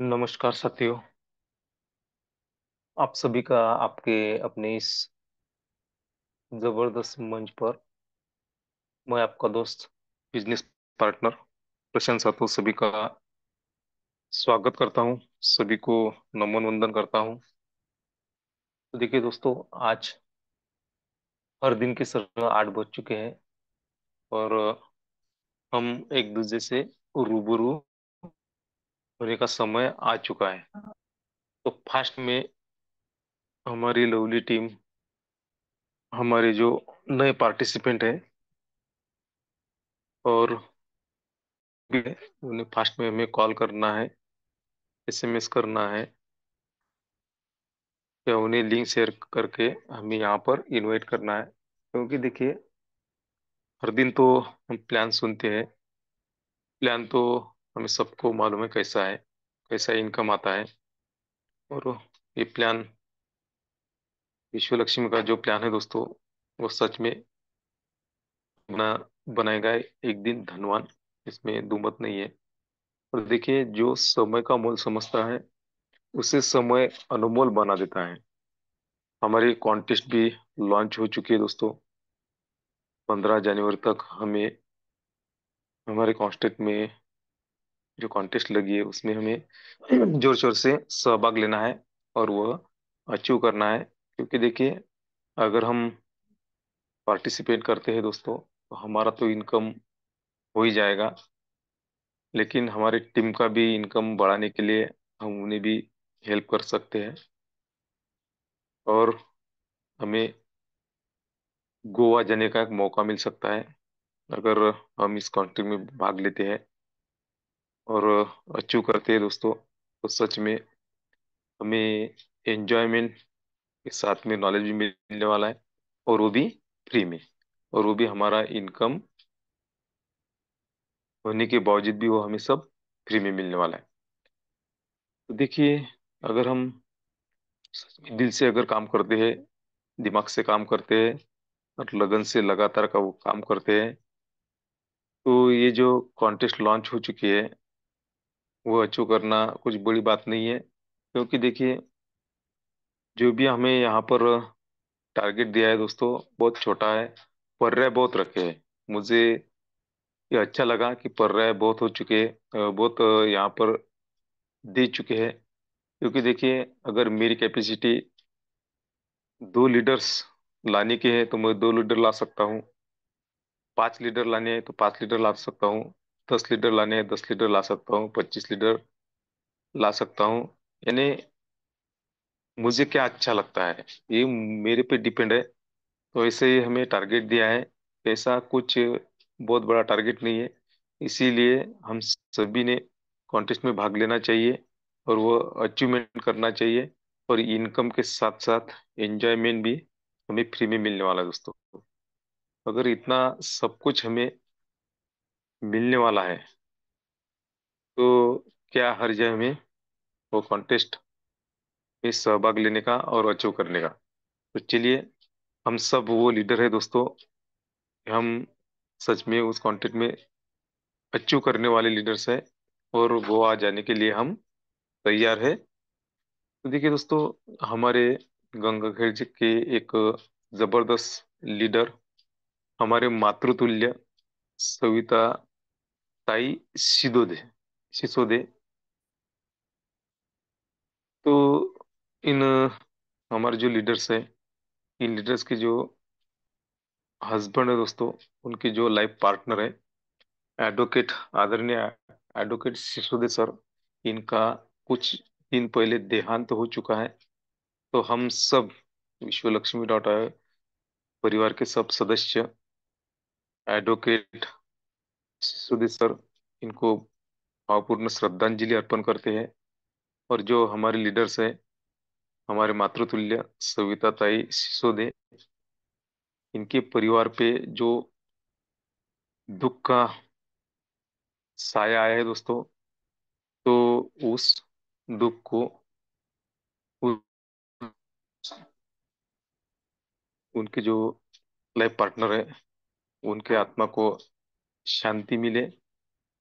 नमस्कार साथियों। आप सभी का आपके अपने इस जबरदस्त मंच पर मैं आपका दोस्त बिजनेस पार्टनर प्रशांत सातू सभी का स्वागत करता हूं। सभी को नमन वंदन करता हूं। तो देखिए दोस्तों, आज हर दिन की तरह 8 बज चुके हैं और हम एक दूसरे से रूबरू होने का समय आ चुका है। तो फास्ट में हमारी लवली टीम, हमारे जो नए पार्टिसिपेंट हैं और भी है, उन्हें फास्ट में हमें कॉल करना है, एसएमएस करना है या उन्हें लिंक शेयर करके हमें यहाँ पर इनवाइट करना है। क्योंकि देखिए, हर दिन तो हम प्लान सुनते हैं। प्लान तो हमें सबको मालूम है कैसा है, कैसा इनकम आता है। और ये प्लान, विश्व लक्ष्मी का जो प्लान है दोस्तों, वो सच में बना बनाएगा एक दिन धनवान। इसमें दो मत नहीं है। और देखिए, जो समय का मोल समझता है उसे समय अनमोल बना देता है। हमारी कॉन्टेस्ट भी लॉन्च हो चुकी है दोस्तों। 15 जनवरी तक हमें हमारे कॉन्टेस्ट में जो कॉन्टेस्ट लगी है उसमें हमें जोर शोर से सहभाग लेना है और वह अचीव करना है। क्योंकि देखिए, अगर हम पार्टिसिपेट करते हैं दोस्तों तो हमारा तो इनकम हो ही जाएगा, लेकिन हमारी टीम का भी इनकम बढ़ाने के लिए हम उन्हें भी हेल्प कर सकते हैं। और हमें गोवा जाने का एक मौका मिल सकता है अगर हम इस कॉन्टेस्ट में भाग लेते हैं और अचीव करते हैं दोस्तों। तो सच में हमें एंजॉयमेंट के साथ में नॉलेज भी मिलने वाला है, और वो भी फ्री में। और वो भी हमारा इनकम होने के बावजूद भी वो हमें सब फ्री में मिलने वाला है। तो देखिए, अगर हम सच में दिल से अगर काम करते हैं, दिमाग से काम करते हैं और लगन से लगातार का वो काम करते हैं, तो ये जो कॉन्टेस्ट लॉन्च हो चुकी है वो अचीव करना कुछ बड़ी बात नहीं है। क्योंकि देखिए, जो भी हमें यहाँ पर टारगेट दिया है दोस्तों, बहुत छोटा है। पर्याय बहुत रखे हैं। मुझे ये अच्छा लगा कि पर्याय बहुत हो चुके हैं, बहुत यहाँ पर दे चुके हैं। क्योंकि देखिए, अगर मेरी कैपेसिटी 2 लीडर्स लाने की है तो मैं 2 लीडर ला सकता हूँ। 5 लीडर लाने हैं तो 5 लीडर ला सकता हूँ। 10 लीडर लाने हैं 10 लीडर ला सकता हूँ। 25 लीडर ला सकता हूँ। यानी मुझे क्या अच्छा लगता है ये मेरे पे डिपेंड है। तो ऐसे ही हमें टारगेट दिया है। ऐसा कुछ बहुत बड़ा टारगेट नहीं है। इसीलिए हम सभी ने कॉन्टेस्ट में भाग लेना चाहिए और वो अचीवमेंट करना चाहिए। और इनकम के साथ साथ एंजॉयमेंट भी हमें फ्री में मिलने वाला है दोस्तों। अगर इतना सब कुछ हमें मिलने वाला है तो क्या हर्ज है हमें वो कॉन्टेस्ट में सहभाग लेने का और अचीव करने का। तो चलिए, हम सब वो लीडर है दोस्तों। हम सच में उस कॉन्टेस्ट में अचीव करने वाले लीडर्स है और गोवा जाने के लिए हम तैयार है। तो देखिए दोस्तों, हमारे गंगाखेड़ जी के एक जबरदस्त लीडर, हमारे मातृतुल्य सविता ताई सिसोदे सिसोदे। तो इन हमारे जो लीडर्स है, इन लीडर्स के जो हस्बैंड है दोस्तों, उनके जो लाइफ पार्टनर है एडवोकेट, आदरणीय एडवोकेट सिसोदे सर, इनका कुछ दिन पहले देहांत हो चुका है। तो हम सब विश्व लक्ष्मी डॉट परिवार के सब सदस्य एडवोकेट सिसोदे सर, इनको भावपूर्ण श्रद्धांजलि अर्पण करते हैं। और जो हमारे लीडर्स हैं, हमारे मातृतुल्य सविता ताई सिसोदे, इनके परिवार पे जो दुख का साया आया है दोस्तों, तो उस दुख को उ- उनके जो लाइफ पार्टनर है उनके आत्मा को शांति मिले।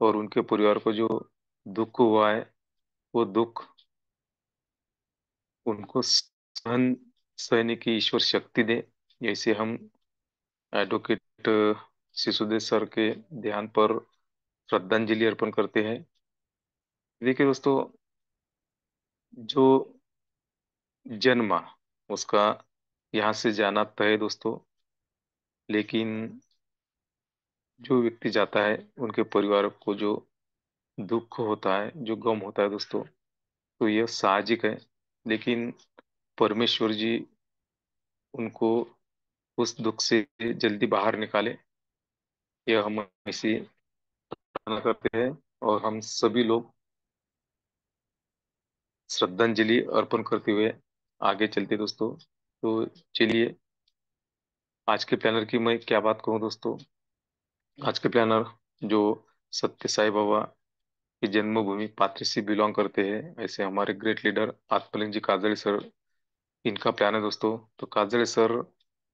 और उनके परिवार को जो दुख हुआ है वो दुख उनको सहन सहने की ईश्वर शक्ति दे। जैसे हम एडवोकेट शिशुदेव सर के ध्यान पर श्रद्धांजलि अर्पण करते हैं। देखिए दोस्तों, जो जन्मा उसका यहाँ से जाना तय है दोस्तों, लेकिन जो व्यक्ति जाता है उनके परिवार को जो दुख होता है, जो गम होता है दोस्तों, तो यह साहजिक है। लेकिन परमेश्वर जी उनको उस दुख से जल्दी बाहर निकाले, यह हम इसी प्रार्थना करते हैं। और हम सभी लोग श्रद्धांजलि अर्पण करते हुए आगे चलते दोस्तों। तो चलिए, आज के प्लानर की मैं क्या बात कहूँ दोस्तों। आज के प्लानर जो सत्य साई बाबा की जन्मभूमि पात्री से बिलोंग करते हैं, ऐसे हमारे ग्रेट लीडर आत्मलिंग जी काजड़ी सर, इनका प्लान है दोस्तों। तो काजड़ी सर,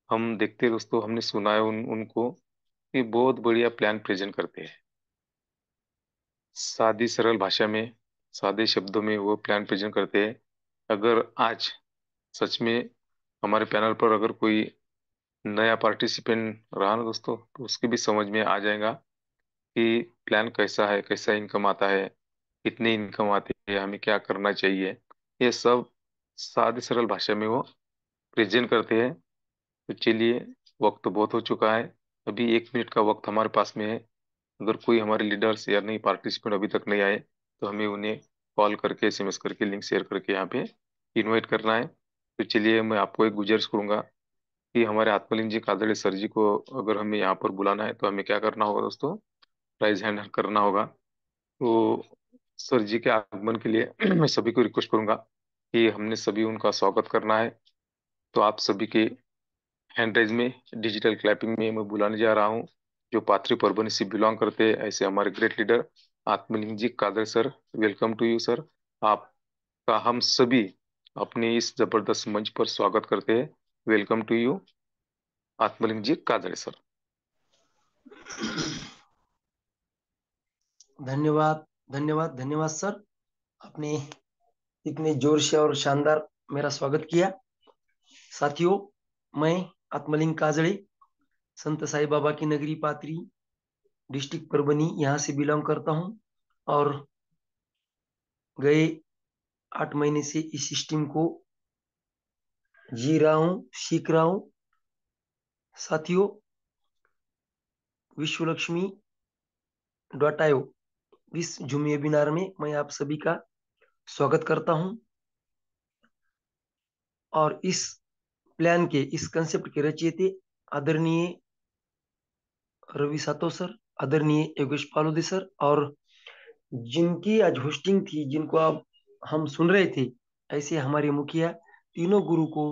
हम देखते हैं दोस्तों, हमने सुना है उनको कि बहुत बढ़िया प्लान प्रेजेंट करते हैं। सादी सरल भाषा में, सादे शब्दों में वो प्लान प्रेजेंट करते हैं। अगर आज सच में हमारे पैनल पर अगर कोई नया पार्टिसिपेंट रहा ना दोस्तों, तो उसकी भी समझ में आ जाएगा कि प्लान कैसा है, कैसा इनकम आता है, कितनी इनकम आती है, हमें क्या करना चाहिए। ये सब सादी सरल भाषा में वो प्रेजेंट करते हैं। तो चलिए, वक्त तो बहुत हो चुका है, अभी 1 मिनट का वक्त हमारे पास में है। अगर कोई हमारे लीडर्स या नहीं पार्टिसिपेंट अभी तक नहीं आए, तो हमें उन्हें कॉल करके, एसएमएस करके, लिंक शेयर करके यहाँ पे इनवाइट करना है। तो चलिए, मैं आपको एक गुजारिश करूंगा कि हमारे आत्मलिंग जी काजड़े सर जी को अगर हमें यहाँ पर बुलाना है, तो हमें क्या करना होगा दोस्तों, राइज हैंड करना होगा। तो सर जी के आगमन के लिए मैं सभी को रिक्वेस्ट करूंगा कि हमने सभी उनका स्वागत करना है। तो आप सभी के हैंड राइज में, डिजिटल क्लैपिंग में मैं बुलाने जा रहा हूँ, जो पाथरी परभणी से बिलोंग करते हैं, ऐसे हमारे great leader Atmaling ji Kadar sir. Welcome to you sir. आपका हम सभी अपने इस जबरदस्त मंच पर स्वागत करते हैं। Welcome to you Atmaling ji Kadar sir. धन्यवाद, धन्यवाद, धन्यवाद सर। आपने इतने जोर से और शानदार मेरा स्वागत किया। साथियों, मैं आत्मलिंग काजड़े, संत साई बाबा की नगरी पात्री, डिस्ट्रिक्ट परभनी, यहाँ से बिलोंग करता हूँ और गए 8 महीने से इस सिस्टम को जी रहा हूँ, सीख रहा हूँ। साथियों, विश्व लक्ष्मी .io इस जूम वेबिनार में मैं आप सभी का स्वागत करता हूँ और इस प्लान के, इस कंसेप्ट के रचयिता आदरणीय रवि सातो सर, आदरणीय योगेश पालोदे सर, और जिनकी आज होस्टिंग थी, जिनको आप हम सुन रहे थे, ऐसे हमारे मुखिया, तीनों गुरु को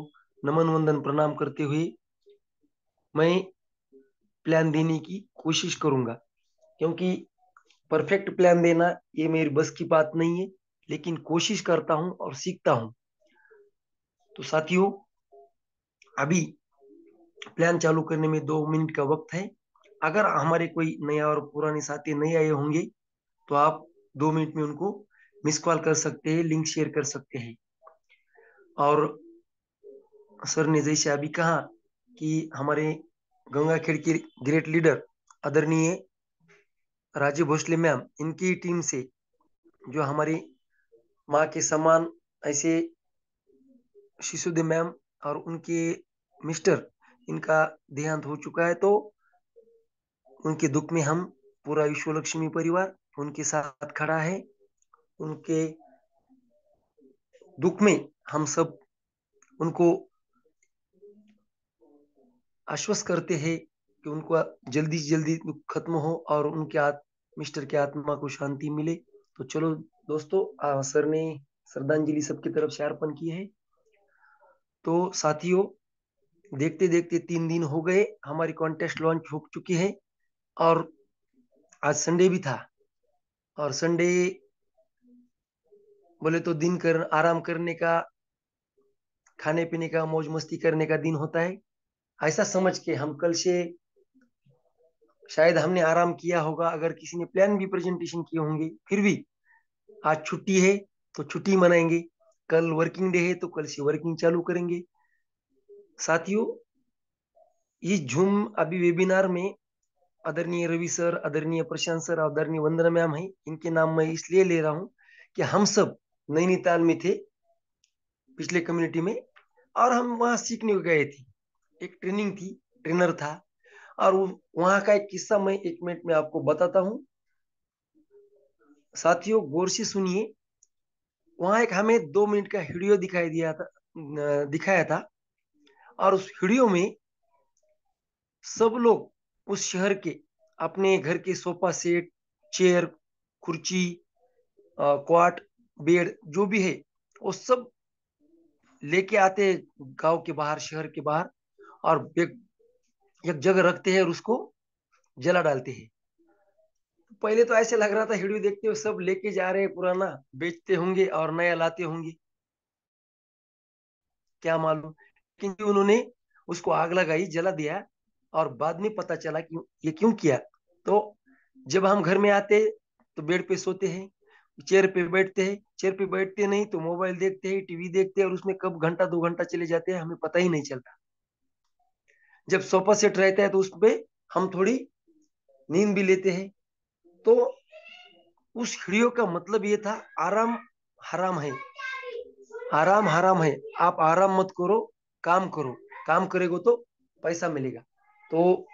नमन वंदन प्रणाम करते हुए मैं प्लान देने की कोशिश करूंगा। क्योंकि परफेक्ट प्लान देना ये मेरी बस की बात नहीं है, लेकिन कोशिश करता हूं और सीखता हूं। तो साथियों, अभी प्लान चालू करने में 2 मिनट का वक्त है। अगर हमारे कोई नया और पुराने साथी नहीं आए होंगे, तो आप 2 मिनट में उनको मिस कॉल कर सकते हैं, लिंक शेयर कर सकते हैं। और सर ने जैसे अभी कहा कि हमारे गंगाखेड़ के ग्रेट लीडर आदरणीय राजीव भोसले मैम, इनकी टीम से जो हमारी माँ के समान ऐसे शिशुदेव मैम और उनके मिस्टर, इनका देहांत हो चुका है, तो उनके दुख में हम पूरा विश्व लक्ष्मी परिवार उनके साथ खड़ा है। उनके दुख में हम सब उनको आश्वस्त करते हैं कि उनको जल्दी से जल्दी दुख खत्म हो और उनके मिस्टर की आत्मा को शांति मिले। तो चलो दोस्तों, सर ने श्रद्धांजलि सबकी तरफ से अर्पण की है। तो साथियों, देखते देखते 3 दिन हो गए, हमारी कॉन्टेस्ट लॉन्च हो चुकी है और आज संडे भी था। और संडे बोले तो दिन कर आराम करने का, खाने पीने का, मौज मस्ती करने का दिन होता है। ऐसा समझ के हम कल से शायद हमने आराम किया होगा, अगर किसी ने प्लान भी प्रेजेंटेशन किए होंगे, फिर भी आज छुट्टी है। तो छुट्टी मनाएंगे। कल वर्किंग डे है तो कल से वर्किंग चालू करेंगे। साथियों, इस जूम अभी वेबिनार में आदरणीय रवि सर, आदरणीय प्रशांत सर, आदरणीय वंदना मैम है, इनके नाम मैं इसलिए ले रहा हूं कि हम सब नैनीताल में थे पिछले कम्युनिटी में, और हम वहां सीखने गए थे। एक ट्रेनिंग थी, ट्रेनर था, और वहां का एक किस्सा मैं 1 मिनट में आपको बताता हूँ। साथियों, गौर से सुनिए। वहां एक हमें 2 मिनट का वीडियो दिखाया था, और उस वीडियो में सब लोग उस शहर के अपने घर के सोफा सेट, चेयर, कुर्सी, क्वाट, बेड जो भी है वो सब लेके आते हैं गांव के बाहर, शहर के बाहर, और एक जगह रखते हैं और उसको जला डालते हैं। पहले तो ऐसे लग रहा था वीडियो देखते हुए सब लेके जा रहे हैं, पुराना बेचते होंगे और नया लाते होंगे, क्या मालूम। लेकिन उन्होंने उसको आग लगाई, जला दिया, और बाद में पता चला कि ये क्यों किया। तो जब हम घर में आते तो बेड पे सोते हैं, चेयर पे बैठते हैं, चेयर पे बैठते नहीं तो मोबाइल देखते हैं, टीवी देखते हैं, और उसमें कब घंटा 2 घंटा चले जाते हैं हमें पता ही नहीं चलता। जब सोफा सेट रहता है तो उस पे हम थोड़ी नींद भी लेते हैं। तो उस वीडियो का मतलब ये था, आराम हराम है, आराम हराम है। आप आराम मत करो, काम करो। काम करेगो तो पैसा मिलेगा। तो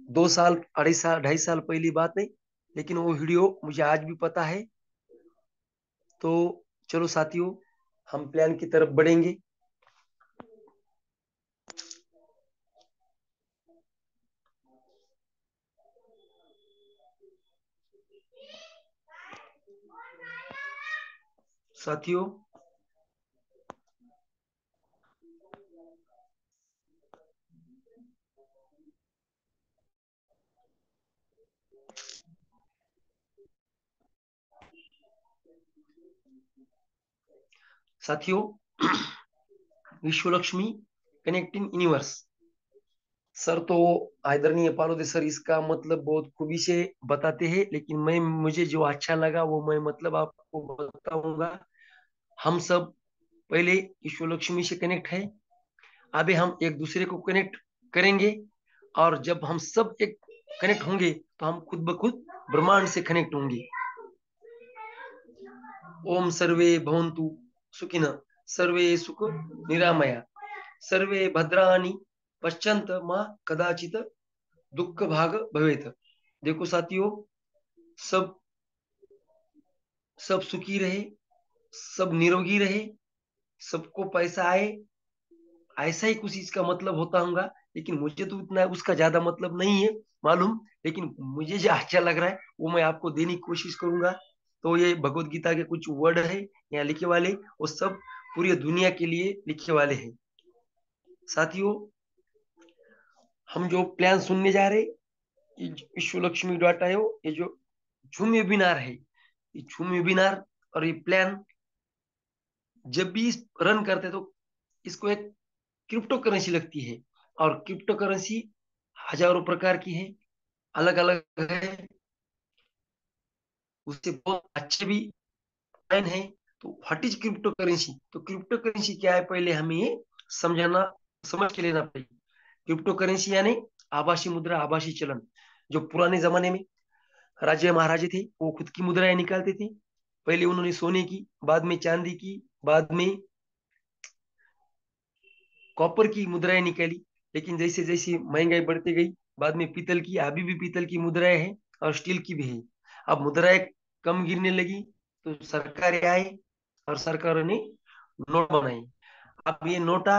2 साल, 2.5 साल, 2.5 साल पहली बात नहीं, लेकिन वो वीडियो मुझे आज भी पता है। तो चलो साथियों, हम प्लान की तरफ बढ़ेंगे। साथियों, साथियों, विश्व लक्ष्मी कनेक्टिंग यूनिवर्स सर, तो आदरणीय पालोदे सर इसका मतलब बहुत खूबी से बताते हैं, लेकिन मुझे जो अच्छा लगा वो मैं मतलब आपको बताऊंगा। हम सब पहले ईश्वर लक्ष्मी से कनेक्ट है, अभी हम एक दूसरे को कनेक्ट करेंगे, और जब हम सब एक कनेक्ट होंगे तो हम खुद ब खुद ब्रह्मांड से कनेक्ट होंगे। ओम सर्वे भवन्तु सुखिनः, सर्वे सुख निरामया, सर्वे भद्राणि पश्यन्त मां कदाचित दुख भाग भवेत। देखो साथियों, सब सब सुखी रहे, सब निरोगी रहे, सबको पैसा आए, ऐसा ही कुछ इसका मतलब होता होगा। लेकिन मुझे तो इतना उसका ज्यादा मतलब नहीं है मालूम, लेकिन मुझे जो अच्छा लग रहा है वो मैं आपको देने की कोशिश करूंगा। तो ये भगवत गीता के कुछ वर्ड है यहाँ लिखे वाले, वो सब पूरी दुनिया के लिए लिखे वाले हैं। साथियों, हम जो प्लान सुनने जा रहे, विश्व लक्ष्मी डॉट आयो, ये जो झूम वेबिनार है, ये झूम वेबिनार और ये प्लान जब भी रन करते तो इसको एक क्रिप्टो करेंसी लगती है, और क्रिप्टो करेंसी हजारों प्रकार की है, अलग अलग है, उससे बहुत अच्छे भी कॉइन है। तो व्हाट इज क्रिप्टो करेंसी? तो क्रिप्टो करेंसी क्या है, पहले हमें ये समझाना, समझ के लेना पड़ेगा। क्रिप्टो करेंसी यानी आभासी मुद्रा, आभासी चलन। जो पुराने जमाने में राजे महाराजे थे वो खुद की मुद्राएं निकालते थे। पहले उन्होंने सोने की, बाद में चांदी की, बाद में कॉपर की मुद्राएं निकाली। लेकिन जैसे जैसे महंगाई बढ़ती गई, बाद में पीतल की, अभी भी पीतल की मुद्राएं हैं और स्टील की भी है। अब मुद्राएं कम गिरने लगी तो सरकारें आए और सरकारों ने नोट बनाए। अब ये नोटा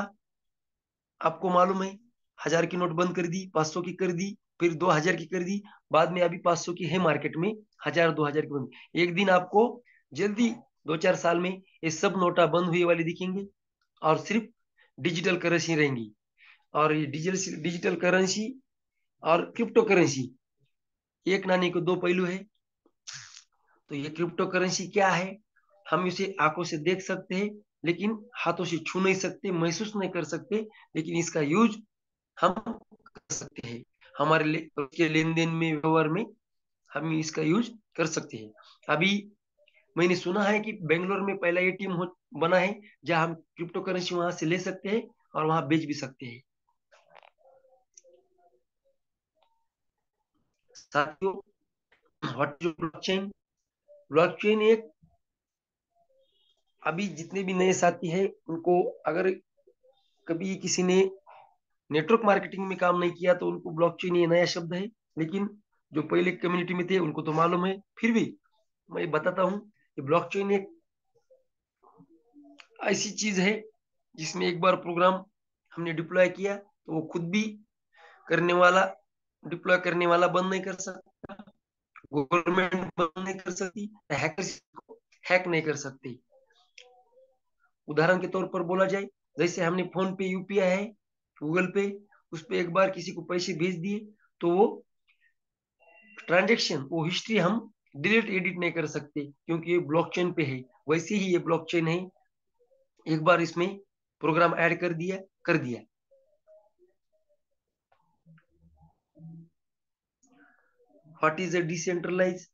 आपको मालूम है, 1,000 की नोट बंद कर दी, 500 की कर दी, फिर 2,000 की कर दी, बाद में अभी 500 की है मार्केट में, 1,000 2,000 की बंद। एक दिन आपको जल्दी 2-4 साल में ये सब नोटा बंद हुए वाली दिखेंगे, और सिर्फ डिजिटल करेंसी रहेंगी। और ये डिजिटल डिजिटल करेंसी और क्रिप्टो करेंसी एक नाणे के दो पहलू है। तो ये क्रिप्टो करेंसी क्या है, हम इसे आंखों से देख सकते हैं, लेकिन हाथों से छू नहीं सकते, महसूस नहीं कर सकते, लेकिन इसका यूज हम कर सकते हैं। हमारे के लेन देन में, व्यवहार में हम इसका यूज कर सकते हैं। अभी मैंने सुना है कि बेंगलोर में पहला एटीएम बना है जहां हम क्रिप्टो करेंसी वहां से ले सकते हैं और वहां बेच भी सकते हैं। साथियों, व्हाट इज ब्लॉकचेन? ब्लॉकचेन एक, अभी जितने भी नए साथी हैं उनको अगर कभी किसी ने नेटवर्क मार्केटिंग में काम नहीं किया तो उनको ब्लॉकचेन ये नया शब्द है, लेकिन जो पहले कम्युनिटी में थे उनको तो मालूम है। फिर भी मैं बताता हूँ कि ब्लॉकचेन एक ऐसी चीज है जिसमें एक बार प्रोग्राम हमने डिप्लॉय किया तो वो खुद भी करने वाला, डिप्लॉय करने वाला बंद नहीं कर सकता, गवर्नमेंट बंद नहीं कर सकती, हैकर्स हैक नहीं कर सकती। उदाहरण के तौर पर बोला जाए, जैसे हमने फोन पे यूपीआई है, गूगल पे, उस पे एक बार किसी को पैसे भेज दिए तो वो ट्रांजेक्शन, वो हिस्ट्री हम डिलीट एडिट नहीं कर सकते क्योंकि ये ब्लॉकचेन पे है। वैसे ही ये ब्लॉकचेन है, एक बार इसमें प्रोग्राम ऐड कर दिया, कर दिया। What is a decentralise?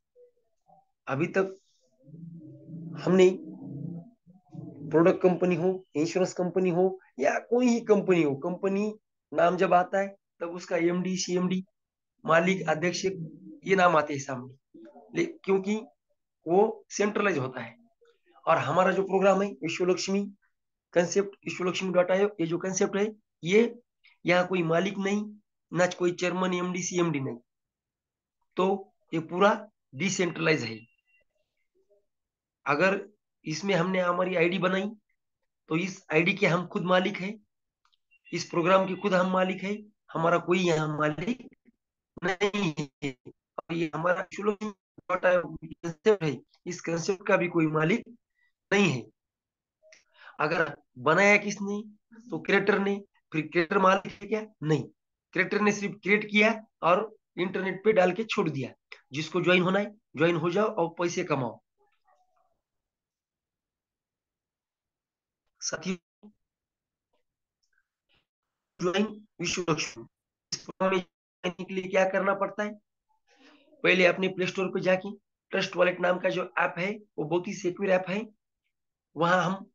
अभी तक हमने प्रोडक्ट कंपनी हो, इंश्योरेंस कंपनी हो या कोई ही कंपनी हो, कंपनी नाम जब आता है तब उसका एमडी, सीएमडी, मालिक, अध्यक्ष, ये नाम आते हैं सामने, क्योंकि वो सेंट्रलाइज होता है। और हमारा जो प्रोग्राम है विश्व लक्ष्मी कंसेप्ट, विश्व लक्ष्मी डॉट आयो, ये जो कंसेप्ट है, ये यहाँ कोई मालिक नहीं, ना कोई चेयरमैन, एमडी, सीएमडी नहीं, तो ये पूरा डिसेंट्रलाइज है। अगर इसमें हमने हमारी आईडी बनाई तो इस आईडी के हम खुद मालिक है, इस प्रोग्राम के खुद हम मालिक है, हमारा कोई यहाँ मालिक नहीं है। और ये हमारा कंसेप्ट है, इस कंसेप्ट का भी कोई मालिक नहीं है। अगर बनाया किसने? तो क्रिएटर ने। फिर क्रिएटर मालिक है क्या? नहीं, क्रिएटर ने सिर्फ क्रिएट किया और इंटरनेट पे डाल के छोड़ दिया, जिसको ज्वाइन होना है ज्वाइन हो जाओ और पैसे कमाओ। साथियों, ज्वाइन विश्व लक्ष्मी, इस प्रोग्राम में जाने के लिए क्या करना पड़ता है? पहले अपने प्ले स्टोर पे जाके ट्रस्ट वॉलेट नाम का जो ऐप है, वो बहुत ही सिक्योर ऐप है। वहां हम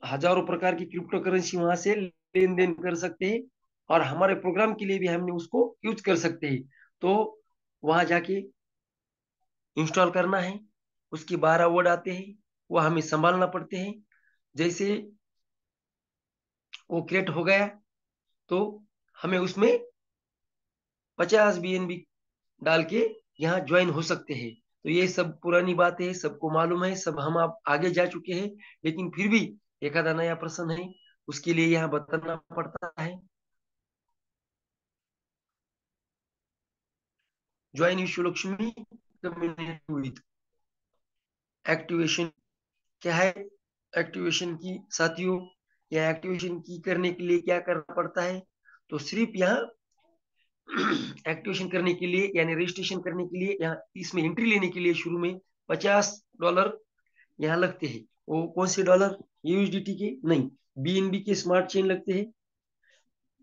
हजारों प्रकार की क्रिप्टो करेंसी वहां से लेन देन कर सकते हैं और हमारे प्रोग्राम के लिए भी हमने उसको यूज कर सकते हैं। तो वहां जाके इंस्टॉल करना है, उसके 12 वर्ड आते हैं, वो हमें संभालना पड़ते हैं। जैसे वो क्रिएट हो गया तो हमें उसमें 50 BNB डाल के यहाँ ज्वाइन हो सकते हैं। तो ये सब पुरानी बातें है, सबको मालूम है, सब हम आप आगे जा चुके हैं, लेकिन फिर भी एक आधा नया प्रश्न है, उसके लिए यहाँ बताना पड़ता है। ज्वाइन विश्व लक्ष्मी कम्युनिटी विद एक्टिवेशन। क्या है एक्टिवेशन की साथियों? या एक्टिवेशन की करने के लिए क्या करना पड़ता है? तो सिर्फ यहाँ एक्टिवेशन करने के लिए यानी रजिस्ट्रेशन करने के लिए, यहाँ इसमें एंट्री लेने के लिए शुरू में $50 यहाँ लगते हैं। वो कौन से डॉलर? यूएसडीटी के नहीं, बीएनबी के स्मार्ट चेन लगते हैं।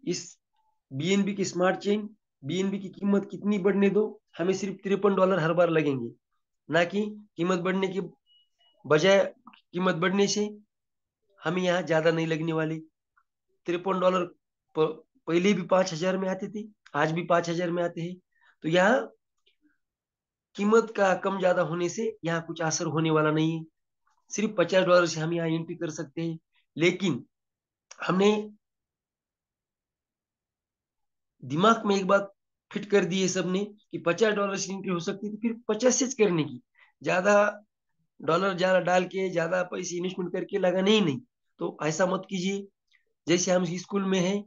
इस बीएनबी की स्मार्ट चेन, बीएनबी की कीमत कितनी बढ़ने दो, हमें सिर्फ $53 हर बार लगेंगे, ना कि कीमत बढ़ने के बजाय, कीमत बढ़ने से हमें यहाँ ज्यादा नहीं लगने वाले। $53 पहले भी 5,000 में आते थे, आज भी 5,000 में आते हैं। तो यहाँ कीमत का कम ज्यादा होने से यहाँ कुछ असर होने वाला नहीं है। सिर्फ $50 से हम यहाँ एंट्री कर सकते हैं। लेकिन हमने दिमाग में एक बात फिट कर दी है सबने कि $50 से एंट्री हो सकती है, तो फिर 50 से करने की, ज्यादा डॉलर ज्यादा डाल के ज्यादा पैसे इन्वेस्टमेंट करके लगाने ही नहीं। तो ऐसा मत कीजिए। जैसे हम स्कूल में हैं,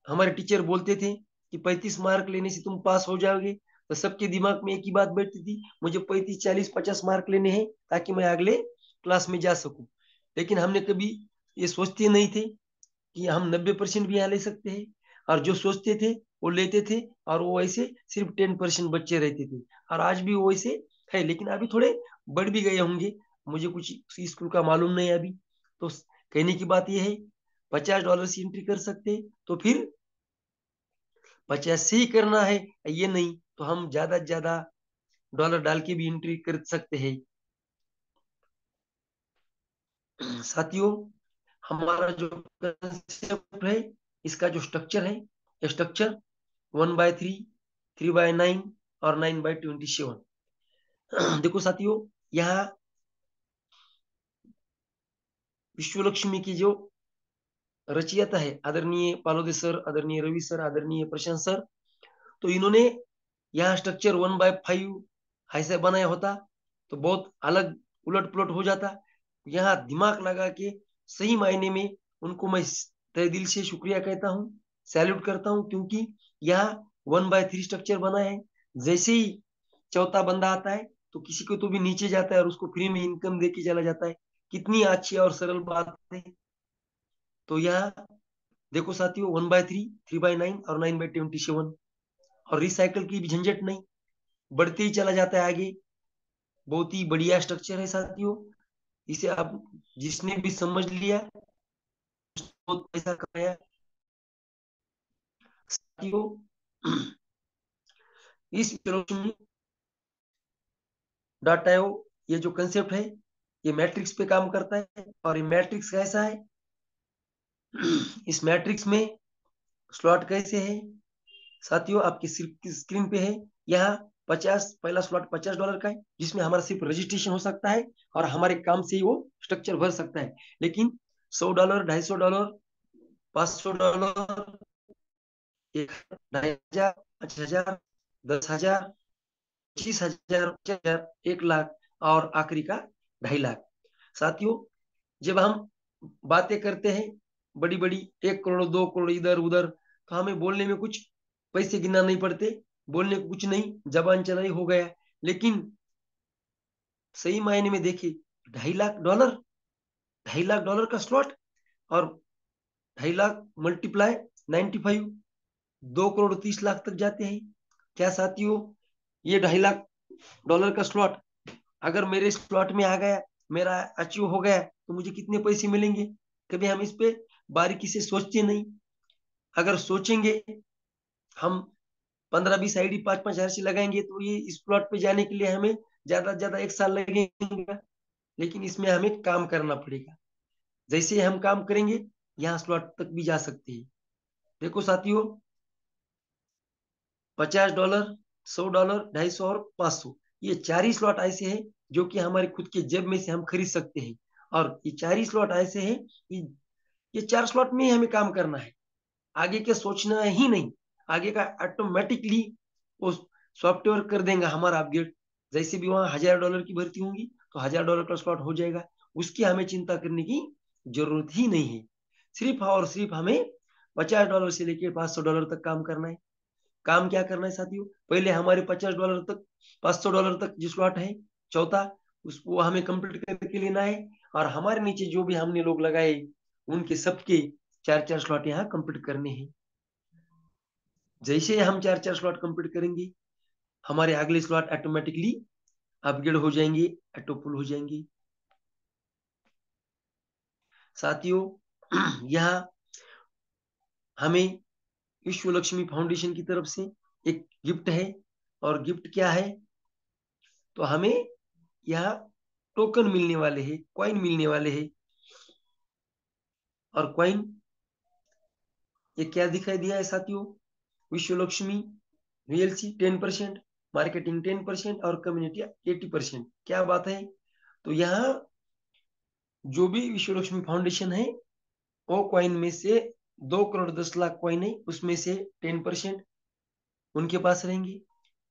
हमारे टीचर बोलते थे कि 35 मार्क लेने से तुम पास हो जाओगे, तो सबके दिमाग में एक ही बात बैठती थी, मुझे 35, 40, 50 मार्क लेने हैं ताकि मैं अगले क्लास में जा सकूं। लेकिन हमने कभी ये सोचते नहीं थे कि हम 90% भी यहाँ ले सकते हैं। और जो सोचते थे वो लेते थे, और वो ऐसे सिर्फ 10% बच्चे रहते थे। और आज भी वो ऐसे है, लेकिन अभी थोड़े बढ़ भी गए होंगे, मुझे कुछ स्कूल का मालूम नहीं अभी। तो कहने की बात यह है, $50 से एंट्री कर सकते, तो फिर 50 से ही करना है, ये नहीं तो हम ज्यादा से ज्यादा डॉलर डाल के भी एंट्री कर सकते हैं। साथियों, हमारा जो कंसेप्ट है, इसका जो स्ट्रक्चर है, स्ट्रक्चर 1/3, 3/9 और 9/27। देखो साथियों, यहाँ विश्वलक्ष्मी की जो रचयिता है, आदरणीय पालोदे सर, आदरणीय रवि सर, आदरणीय प्रशांत सर, तो इन्होंने यहाँ स्ट्रक्चर 1/5 ऐसे बनाया होता तो बहुत अलग उलट पुलट हो जाता। यहाँ दिमाग लगा के सही मायने में उनको मैं तहे दिल से शुक्रिया कहता हूँ, सैल्यूट करता हूँ, क्योंकि यहाँ 1/3 स्ट्रक्चर बना है। जैसे ही चौथा बंदा आता है तो किसी को तो भी नीचे जाता है और उसको फ्री में इनकम दे के चला जाता है। कितनी अच्छी और सरल बात है। तो यहाँ देखो साथियों, 1/3, 3/9 और 9/27, और रिसाइकल की भी झंझट नहीं, बढ़ते ही चला जाता है आगे। बहुत ही बढ़िया स्ट्रक्चर है साथियों। इसे आप जिसने भी समझ लिया बहुत पैसा कमाया साथियों। इस डाटा ये जो कंसेप्ट है, ये मैट्रिक्स पे काम करता है। और ये मैट्रिक्स कैसा है, इस मैट्रिक्स में स्लॉट कैसे है साथियों, आपकी स्क्रीन पे है। यहाँ 50, पहला स्लॉट $50 का है, जिसमें हमारा सिर्फ रजिस्ट्रेशन हो सकता है और हमारे काम से ही वो स्ट्रक्चर भर सकता है। लेकिन $100, $250, $500, 1,000, 5,000, 10,000, 25,000, 50,000, 1 लाख और आखिरी का 2.5 लाख। साथियों, जब हम बातें करते हैं बड़ी बड़ी, 1 करोड़, 2 करोड़ इधर उधर, तो हमें बोलने में कुछ पैसे गिनना नहीं पड़ते, बोलने को कुछ नहीं, जबान चलाई हो गया। लेकिन सही मायने में देखिए, $2.5 लाख, $2.5 लाख का स्लॉट, और 2.5 लाख मल्टीप्लाई 95, 2 करोड़ 30 लाख तक जाते हैं। क्या साथियों, ये $2.5 लाख का स्लॉट अगर मेरे स्लॉट में आ गया, मेरा अचीव हो गया, तो मुझे कितने पैसे मिलेंगे? कभी हम इस पे बारीकी से सोचते नहीं। अगर सोचेंगे, हम 15-20 आईडी 5-5 हजार से लगाएंगे, तो ये इस प्लॉट पे जाने के लिए हमें ज्यादा से ज्यादा 1 साल लगेगा। लेकिन इसमें हमें काम करना पड़ेगा। जैसे हम काम करेंगे, यहाँ स्लॉट तक भी जा सकते हैं। देखो साथियों, $50, $100, 250 और 500, ये 4 ही स्लॉट ऐसे हैं जो कि हमारे खुद के जेब में से हम खरीद सकते हैं। और ये 4 ही स्लॉट ऐसे हैं कि ये 4 स्लॉट में ही हमें काम करना है, आगे के सोचना ही नहीं। आगे का ऑटोमेटिकली वो सॉफ्टवेयर कर देगा हमारा अपडेट। जैसे भी वहां $1,000 की भर्ती होंगी तो $1,000 का स्लॉट हो जाएगा। उसकी हमें चिंता करने की जरूरत ही नहीं है। सिर्फ और सिर्फ हमें $50 से लेकर $500 तक काम करना है। काम क्या करना है साथियों, पहले हमारे $50 तक, $500 तक जो स्लॉट है चौथा, उसको हमें कंप्लीट करके लेना है। और हमारे नीचे जो भी हमने लोग लगाए, उनके सबके 4-4 स्लॉट यहाँ कंप्लीट करने हैं। जैसे हम 4-4 स्लॉट कंप्लीट करेंगे, हमारे अगले स्लॉट ऑटोमेटिकली अपग्रेड हो जाएंगे, ऑटोपुल हो जाएंगे। साथियों, यहाँ हमें विश्व लक्ष्मी फाउंडेशन की तरफ से एक गिफ्ट है। और गिफ्ट क्या है, तो हमें यहाँ टोकन मिलने वाले हैं, कॉइन मिलने वाले हैं। और कॉइन ये क्या दिखाई दिया है साथियों, विश्व लक्ष्मी वीएलसी 10%, मार्केटिंग 10% और कम्युनिटी 80%। क्या बात है। तो यहाँ जो भी विश्व लक्ष्मी फाउंडेशन है, वो कॉइन में से 2 करोड़ 10 लाख कॉइन है, उसमें से 10% उनके पास रहेंगे।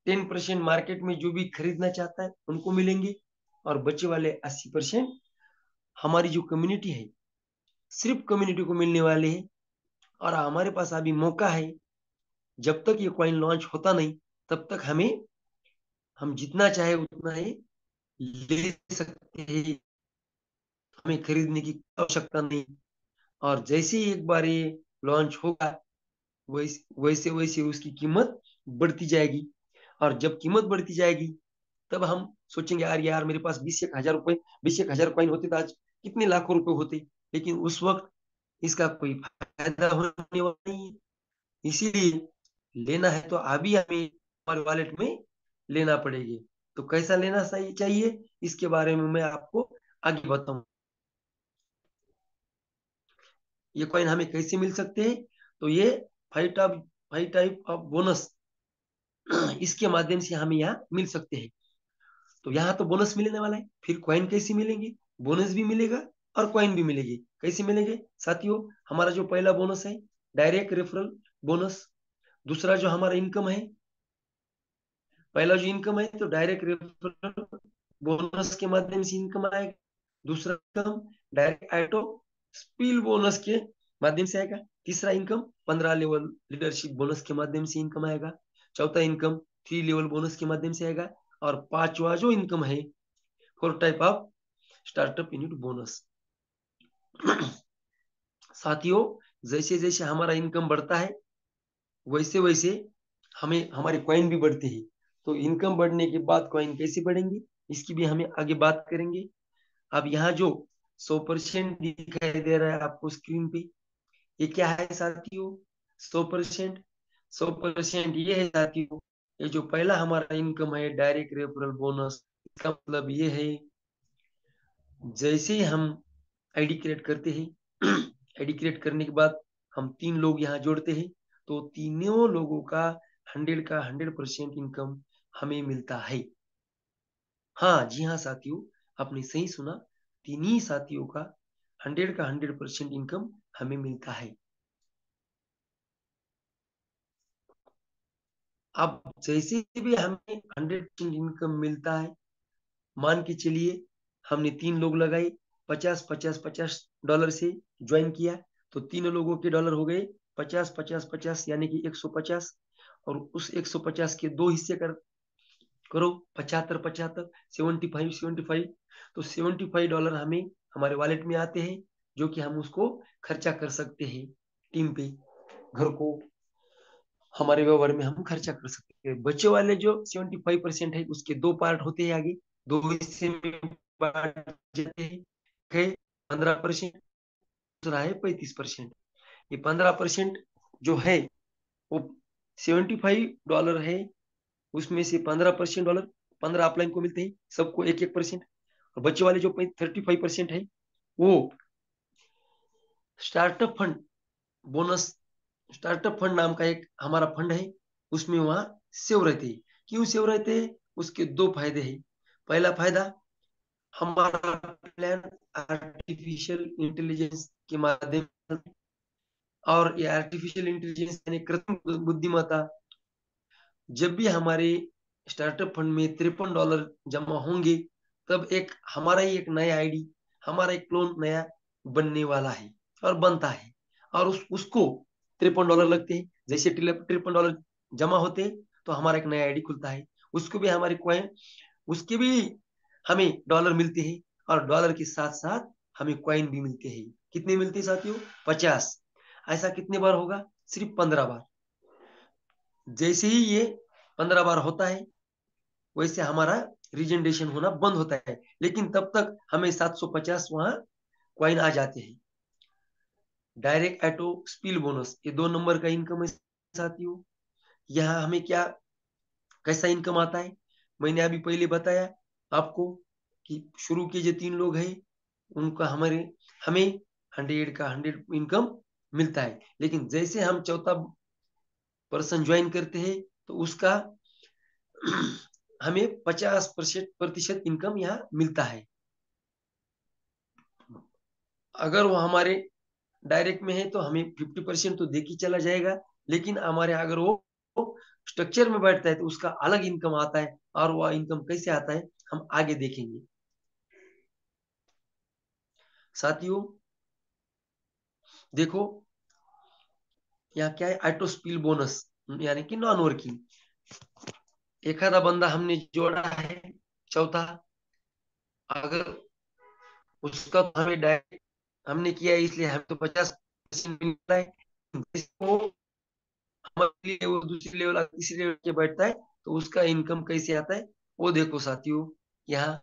10% मार्केट में जो भी खरीदना चाहता है उनको मिलेंगे। और बचे वाले 80% हमारी जो कम्युनिटी है, सिर्फ कम्युनिटी को मिलने वाले हैं। और हमारे पास अभी मौका है, जब तक ये कॉइन लॉन्च होता नहीं, तब तक हम जितना चाहे उतना ही ले सकते हैं। हमें खरीदने की आवश्यकता नहीं। और जैसे ही एक बार ये लॉन्च होगा, वैसे वैसे उसकी कीमत बढ़ती जाएगी। और जब कीमत बढ़ती जाएगी, तब हम सोचेंगे, यार यार मेरे पास 20,000 रुपए, 20,000 कॉइन होते तो आज कितने लाखों रुपए होते। लेकिन उस वक्त इसका कोई फायदा होने वाला नहीं है। इसीलिए लेना है तो अभी हमें हमारे वॉलेट में लेना पड़ेगी। तो कैसा लेना सही चाहिए, इसके बारे में मैं आपको आगे बताऊं। ये कॉइन हमें कैसे मिल सकते हैं, तो ये फाइव टाइप ऑफ बोनस इसके माध्यम से हमें यहाँ मिल सकते हैं। तो यहाँ तो बोनस मिलने वाला है, फिर कॉइन कैसे मिलेंगे, बोनस भी मिलेगा और कॉइन भी मिलेगी। कैसे मिलेंगे साथियों, हमारा जो पहला बोनस है डायरेक्ट रेफरल बोनस, दूसरा जो हमारा इनकम है, पहला जो इनकम है तो डायरेक्ट रेफरल बोनस के माध्यम से इनकम आएगा, दूसरा income direct auto spill bonus के माध्यम से आएगा, तीसरा इनकम 15 लेवल लीडरशिप बोनस के माध्यम से इनकम आएगा, चौथा इनकम 3 लेवल बोनस के माध्यम से आएगा, और पांचवा जो इनकम है 4 type of startup unit bonus. साथियों, जैसे जैसे हमारा इनकम बढ़ता है वैसे वैसे हमें हमारे कॉइन भी बढ़ते हैं। तो इनकम बढ़ने के बाद कॉइन कैसे बढ़ेंगे, इसकी भी हमें आगे बात करेंगे। अब यहाँ जो 100% दिखाई दे रहा है आपको स्क्रीन पे, ये क्या है साथियों, 100%। 100% ये है साथियों, ये जो पहला हमारा इनकम है डायरेक्ट रेफरल बोनस, इसका मतलब ये है जैसे ही हम आईडी क्रिएट करते हैं आईडी क्रिएट करने के बाद हम 3 लोग यहाँ जोड़ते हैं, तो तीनों लोगों का 100% इनकम हमें मिलता है। हाँ जी हाँ साथियों, आपने सही सुना, तीन ही साथियों का 100% इनकम हमें मिलता है। अब जैसे भी हमें 100% इनकम मिलता है, मान के चलिए हमने 3 लोग लगाए, 50 50 50 डॉलर से ज्वाइन किया, तो तीनों लोगों के डॉलर हो गए 50 50 50, यानी कि 150, और उस 150 के दो हिस्से करो, 75 75, 75 75, तो $75 हमें हमारे वॉलेट में आते हैं, जो कि हम उसको खर्चा कर सकते हैं टीम पे, घर को, हमारे व्यवहार में हम खर्चा कर सकते हैं। बच्चे वाले जो 75% है उसके दो पार्ट होते हैं, आगे दो हिस्से में बांट जाते हैं, 15%, दूसरा है 35%। ये 15% जो है वो $75 है, उसमें से 15% डॉलर 15 अपलाइन को मिलते हैं, सबको एक एक परसेंट। और बच्चे वाले जो 35% है वो startup fund bonus, startup fund नाम का एक हमारा फंड है, उसमें वहां सेव रहते हैं। क्यों सेव रहते हैं, उसके दो फायदे हैं। पहला फायदा, हमारा प्लान आर्टिफिशियल इंटेलिजेंस के माध्यम से, और ये आर्टिफिशियल इंटेलिजेंस यानी कृत्रिम बुद्धिमत्ता, जब भी हमारे स्टार्टअप फंड में $53 जमा होंगे, तब एक हमारा ही एक नया आईडी, हमारा एक क्लोन नया बनने वाला है और बनता है, और उसको $53 लगते हैं। जैसे $53 जमा होते हैं तो हमारा एक नया आईडी खुलता है, उसको भी हमारे कॉइन, उसके भी हमें डॉलर मिलते हैं, और डॉलर के साथ साथ हमें कॉइन भी मिलते हैं। कितने मिलते हैं साथियों, 50। ऐसा कितने बार होगा, सिर्फ 15 बार। जैसे ही ये 15 बार होता है वैसे हमारा रिजेंडेशन होना बंद होता है, लेकिन तब तक हमें 750 वहां क्वाइन आ जाते हैं। डायरेक्ट ऑटो स्पिल बोनस, ये 2 नंबर का इनकम है साथियों। यहाँ हमें क्या, कैसा इनकम आता है, मैंने अभी पहले बताया आपको कि शुरू के जो 3 लोग हैं उनका हमारे हमें 100 का 100 इनकम मिलता है, लेकिन जैसे हम चौथा पर्सन ज्वाइन करते हैं तो उसका हमें 50% इनकम यहाँ मिलता है। अगर वो हमारे डायरेक्ट में है तो हमें 50% तो देख ही चला जाएगा, लेकिन हमारे अगर वो स्ट्रक्चर में बैठता है तो उसका अलग इनकम आता है, और वह इनकम कैसे आता है हम आगे देखेंगे। साथियों देखो, यहाँ क्या है, ऑटो स्पिल बोनस, यानी कि नॉन वर्किंग। एक आधा बंदा हमने जोड़ा है चौथा, अगर उसका तो हमें डायरेक्ट हमने किया है इसलिए हमें तो 50% मिलता है। वो हमारे लिए वो दूसरी लेवल तीसरी लेवल के बैठता है तो उसका इनकम कैसे आता है, वो देखो साथियों। यहाँ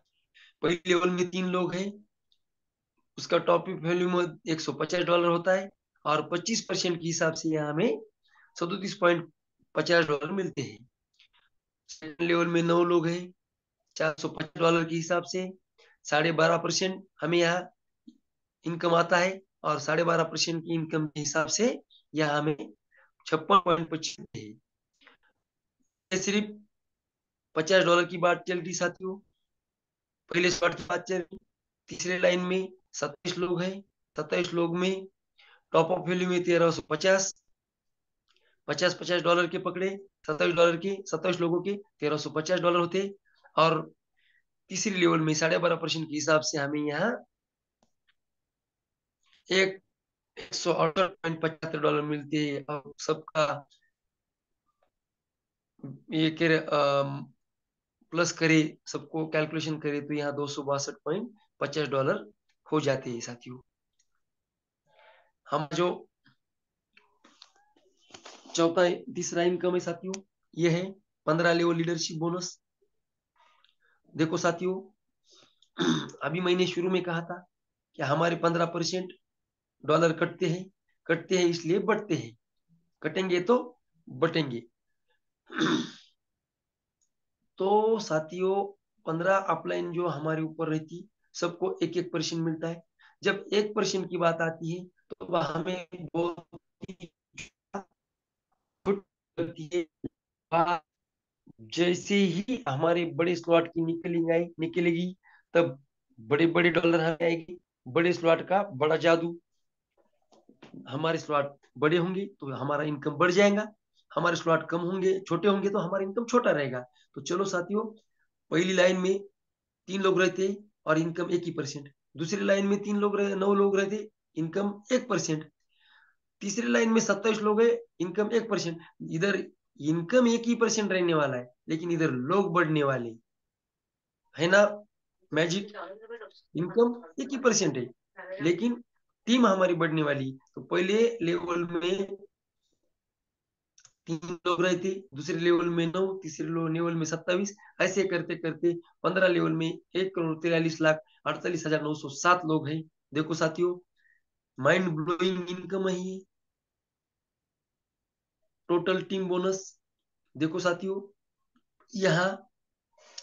पहली लेवल में 3 लोग हैं, उसका टॉपिक वैल्यू में $150 होता है, और 25% के हिसाब से यहाँ हमें 37.50 डॉलर मिलते हैं। सेकंड लेवल में 9 लोग हैं, $450 के हिसाब से 12.5% हमें यहाँ इनकम आता है, और 12.5% की इनकम के हिसाब से यहाँ हमें 56.25 है। ये सिर्फ $50 की बात चल रही साथियों, पहले स्लॉट की बात चल रही। तीसरे लाइन में 27 लोग हैं, 27 लोग में टॉप ऑफ वैल्यू में 1350, 50-50 डॉलर के पकड़े, $27 के 27 लोगों के $1350 होते। और तीसरी लेवल में 12.5% के हिसाब से हमें यहाँ एक $168.75 मिलते हैं। और सबका ये प्लस करे, सबको कैलकुलेशन करे तो यहाँ $262.50 हो जाते हैं साथियों। हम जो चौथा तीसरा इनकम है साथियों, ये है 15 लेवल लीडरशिप बोनस। देखो साथियों, अभी मैंने शुरू में कहा था कि हमारे 15% डॉलर कटते हैं इसलिए बढ़ते हैं, कटेंगे तो बटेंगे। तो साथियों 15 अपलाइन जो हमारे ऊपर रहती, सबको 1-1% मिलता है। जब 1% की बात आती है तो वह हमें बहुत ही छोटी लगती है। वह जैसे ही हमारे बड़े स्लॉट की निकलेगी, तब बड़े बड़े डॉलर हमें आएगी। बड़े स्लॉट का बड़ा जादू, हमारे स्लॉट बड़े होंगे तो हमारा इनकम बढ़ जाएगा, हमारे स्लॉट कम होंगे, छोटे होंगे तो हमारा इनकम छोटा रहेगा। तो चलो साथियों, पहली लाइन में 3 लोग रहते और इनकम 1% दूसरी लाइन में 9 लोग रहते, इनकम 1%। तीसरी लाइन में 27 लोग है, इनकम 1%। इधर इनकम 1% रहने वाला है, लेकिन इधर लोग बढ़ने वाले है ना, मैजिक। इनकम 1% है, लेकिन टीम हमारी बढ़ने वाली। तो पहले लेवल में 3 लोग रहे थे, दूसरे लेवल में 9, तीसरे लेवल में 27, ऐसे करते करते 15 लेवल में 1,43,48,907 लोग हैं। देखो साथियों, माइंड ब्लोइंग इनकम है ये, टोटल टीम बोनस। देखो साथियों, यहाँ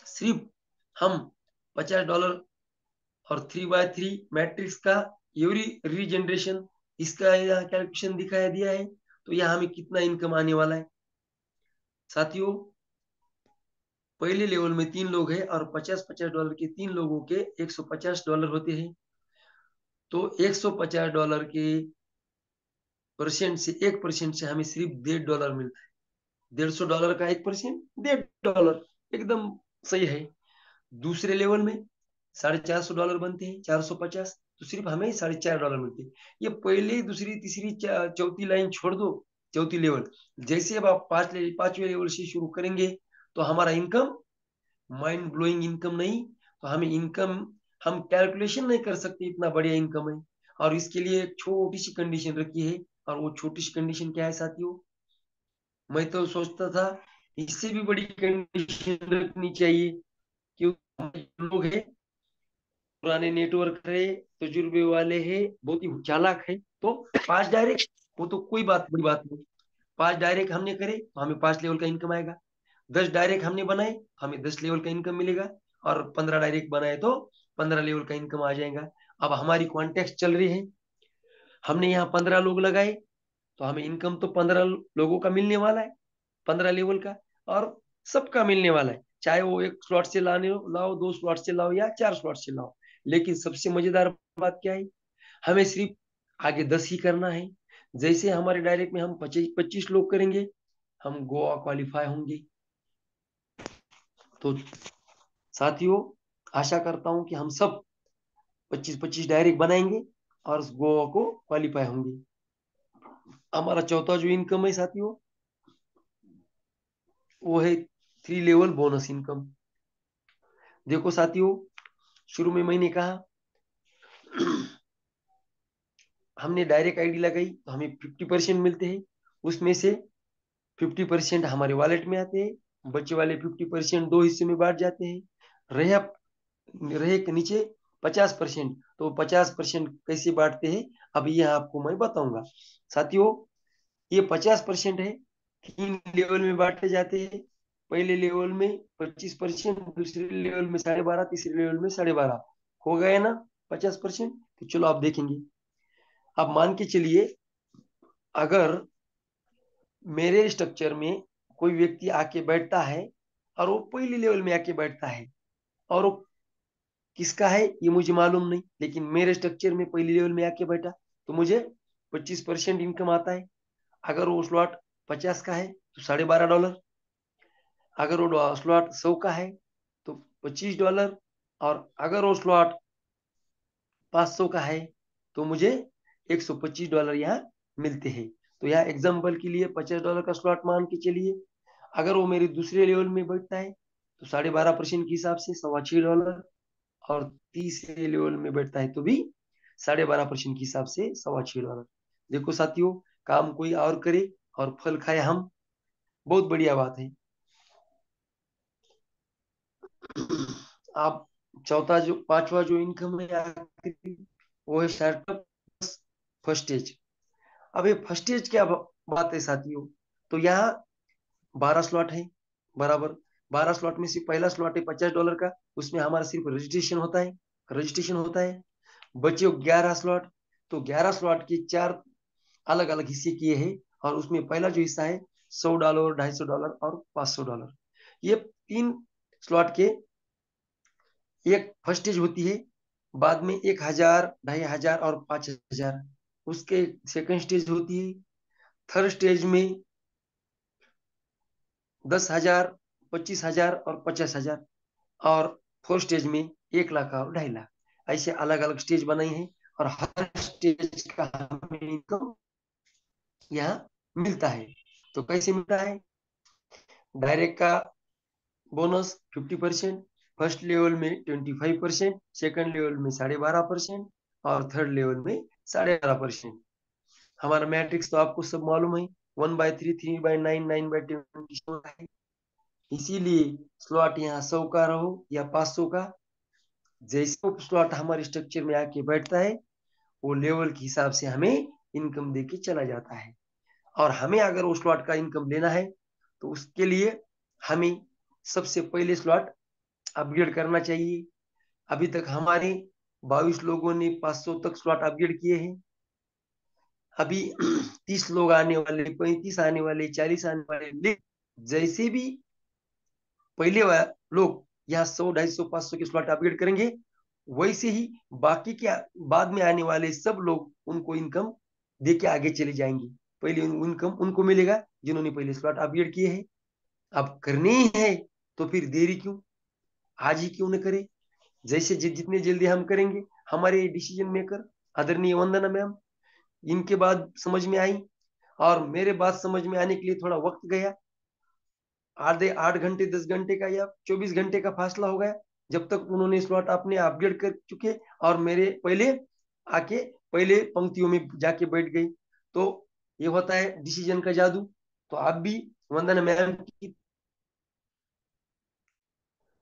सिर्फ हम $50 और 3x3 मैट्रिक्स का एवरी रीजनरेशन, इसका यहाँ कैलकुलेशन दिखाया दिया है। तो यहाँ हमें कितना इनकम आने वाला है साथियों, पहले लेवल में 3 लोग हैं और $50-50 के 3 लोगों के $150 होते हैं। तो $150 के परसेंट से 1% से हमें सिर्फ $1.5 मिलता है। $150 का 1% $1.5, एकदम सही है। दूसरे लेवल में $450 बनते हैं, 450, तो सिर्फ हमें $4.5 मिलते हैं। ये पहले दूसरी तीसरी चौथी लाइन छोड़ दो, चौथी लेवल, जैसे अब आप 5वें लेवल से शुरू करेंगे तो हमारा इनकम माइंड ब्लोइंग इनकम नहीं, तो हमें इनकम हम कैलकुलेशन नहीं कर सकते, इतना बढ़िया इनकम है। और इसके लिए एक छोटी सी कंडीशन रखी है, और वो छोटी सी कंडीशन क्या है साथियों, मैं तो सोचता था इससे भी बड़ी कंडीशन रखनी चाहिए, क्योंकि लोग हैं पुराने नेटवर्क है, तजुर्बे वाले हैं, बहुत ही चालाक है। तो 5 डायरेक्ट, वो तो कोई बड़ी बात नहीं। 5 डायरेक्ट हमने करे तो हमें 5 लेवल का इनकम आएगा। 10 डायरेक्ट हमने बनाए, हमें 10 लेवल का इनकम मिलेगा। और 15 डायरेक्ट बनाए तो 15 लेवल का इनकम आ जाएगा। अब हमारी कॉन्टेक्ट चल रही है, हमने यहाँ 15 लोग लगाए, तो हमें इनकम तो 15 लोगों का मिलने वाला है, 15 लेवल का। और सबका मिलने वाला है, चाहे वो एक स्लॉट से लाओ, 2 स्लॉट से लाओ या 4 स्लॉट से लाओ। लेकिन सबसे मजेदार बात क्या है, हमें सिर्फ आगे 10 ही करना है। जैसे हमारे डायरेक्ट में हम 25 लोग करेंगे, हम गोवा क्वालिफाई होंगे। तो साथियों, आशा करता हूं कि हम सब 25-25 डायरेक्ट बनाएंगे और गोवा को क्वालिफाई होंगे। हमारा चौथा जो इनकम है साथियों, वो है 3 लेवल बोनस इनकम। देखो साथियों, शुरू में मैंने कहा हमने डायरेक्ट आईडी लगाई तो हमें 50% मिलते हैं, उसमें से 50% हमारे वॉलेट में आते हैं, बचे वाले 50% 2 हिस्से में बांट जाते हैं। रहे रहे के नीचे 50%, तो 50% कैसे बांटते हैं अब ये आपको मैं बताऊंगा साथियों। ये 50% है, 3 लेवल में बांटे जाते हैं। पहले लेवल में 25%, दूसरे लेवल में 12.5, तीसरे लेवल में 12.5, हो गए ना 50%। तो चलो आप देखेंगे। अब मान के चलिए, अगर मेरे स्ट्रक्चर में कोई व्यक्ति आके बैठता है और वो पहले लेवल में आके बैठता है, और वो किसका है ये मुझे मालूम नहीं, लेकिन मेरे स्ट्रक्चर में पहले लेवल में आके बैठा, तो मुझे 25% इनकम आता है। अगर वो स्लॉट 50 का है तो $12.5। अगर वो स्लॉट 100 का है तो $25। और अगर वो स्लॉट 500 का है तो मुझे $125 यहाँ मिलते हैं। तो यहाँ एग्जाम्पल के लिए $50 का स्लॉट मान के चलिए। अगर वो मेरे दूसरे लेवल में बैठता है तो 12.5% के हिसाब से $6.25। और तीसरे लेवल में बैठता है तो भी 12.5% के हिसाब से $6.25। देखो साथियों, काम कोई और करे और फल खाए हम, बहुत बढ़िया बात है। आप चौथा जो पांचवा जो इनकम है आखिरी, वो है स्टार्टअप फर्स्ट स्टेज। अब ये फर्स्ट स्टेज क्या बात है साथियों? तो यहाँ 12 स्लॉट है बराबर। 12 स्लॉट में से पहला स्लॉट है $50 का, उसमें हमारा सिर्फ रजिस्ट्रेशन होता है। बचे 11 स्लॉट। तो 11 स्लॉट के चार अलग अलग हिस्से किए हैं, और उसमें पहला जो हिस्सा है $100, $250 और $500। ये तीन स्लॉट के एक फर्स्ट स्टेज होती है, बाद में 1,000, 2,500 और 5,000 उसके सेकंड स्टेज होती है। थर्ड स्टेज में 10,000, 25,000 और 50,000। और फोर्थ स्टेज में 1 लाख और 2.5 लाख। ऐसे अलग अलग स्टेज बनाई हैं, और हर स्टेज का हमें इनकम यहाँ मिलता है। तो कैसे मिलता है? डायरेक्ट का बोनस 50%, फर्स्ट लेवल में 25%, सेकंड लेवल में 12.5%, और थर्ड लेवल में 12.5%। हमारा मैट्रिक्स तो आपको सब मालूम है, 1/3, 3/9, 9/20 है। इसीलिए स्लॉट यहाँ 100 का रहो या 500 का, जैसे स्लॉट हमारे स्ट्रक्चर में आके बैठता है, वो लेवल के हिसाब से हमें इनकम देके चला जाता है। और हमें अगर वो स्लॉट का इनकम लेना है तो उसके लिए हमें सबसे पहले स्लॉट अपग्रेड करना चाहिए। अभी तक हमारे 22 लोगों ने 500 तक स्लॉट अपग्रेड किए हैं। अभी 30 लोग आने वाले, 35 आने वाले, 40 आने वाले। जैसे भी पहले लोग यहाँ 100, 250, 500 के स्लॉट अपग्रेड करेंगे, वैसे ही बाकी के बाद में आने वाले सब लोग उनको इनकम दे के आगे चले जाएंगे। पहले इनकम उनको मिलेगा जिन्होंने पहले स्लॉट अपग्रेड किए हैं। अब करने ही है तो फिर देरी क्यों, आज ही क्यों न करें। जैसे जितने जल्दी हम करेंगे, हमारे डिसीजन मेकर आदरणीय वंदना मैम, इनके बाद समझ में आई, और मेरे बात समझ में आने के लिए थोड़ा वक्त गया। आधे 8 घंटे, 10 घंटे का या 24 घंटे का फासला हो गया, जब तक उन्होंने स्लॉट अपने अपग्रेड कर चुके और मेरे पहले आके पहले पंक्तियों में जाके बैठ गई। तो ये होता है डिसीजन का जादू। तो आप भी वंदना मैम की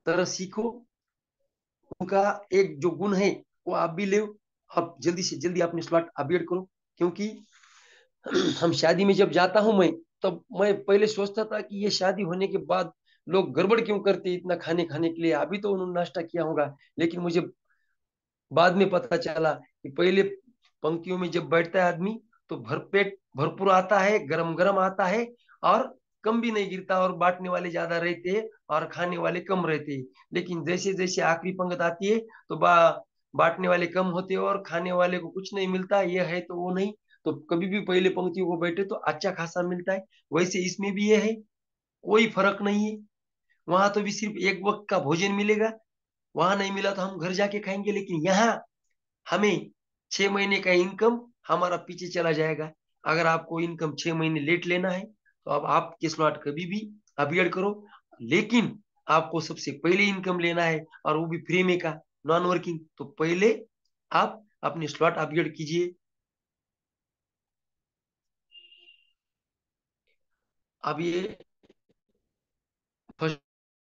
तरह सीखो, उनका एक जो गुण है वो आप भी ले, और जल्दी से जल्दी अपने स्लॉट अपग्रेड करो। क्योंकि हम शादी में जब जाता हूं मैं, तब मैं पहले सोचता था कि ये शादी होने के बाद लोग गड़बड़ क्यों करते इतना खाने खाने के लिए, अभी तो उन्होंने नाश्ता किया होगा। लेकिन मुझे बाद में पता चला कि पहले पंक्तियों में जब बैठता है आदमी, तो भरपेट भरपूर आता है, गरम गरम आता है, और कम भी नहीं गिरता, और बांटने वाले ज्यादा रहते हैं और खाने वाले कम रहते हैं। लेकिन जैसे जैसे आखिरी पंक्ति आती है तो बांटने वाले कम होते हैं और खाने वाले को कुछ नहीं मिलता, ये है तो वो नहीं। तो कभी भी पहले पंक्तियों को बैठे तो अच्छा खासा मिलता है। वैसे इसमें भी ये है, कोई फर्क नहीं है। वहां तो भी सिर्फ एक वक्त का भोजन मिलेगा, वहां नहीं मिला तो हम घर जाके खाएंगे। लेकिन यहाँ हमें 6 महीने का इनकम हमारा पीछे चला जाएगा। अगर आपको इनकम 6 महीने लेट लेना है तो अब आपके स्लॉट कभी भी अपग्रेड करो, लेकिन आपको सबसे पहले इनकम लेना है, और वो भी फ्री में का, नॉन वर्किंग। तो पहले आप अपने स्लॉट अपग्रेड कीजिए। अब ये फर्स्ट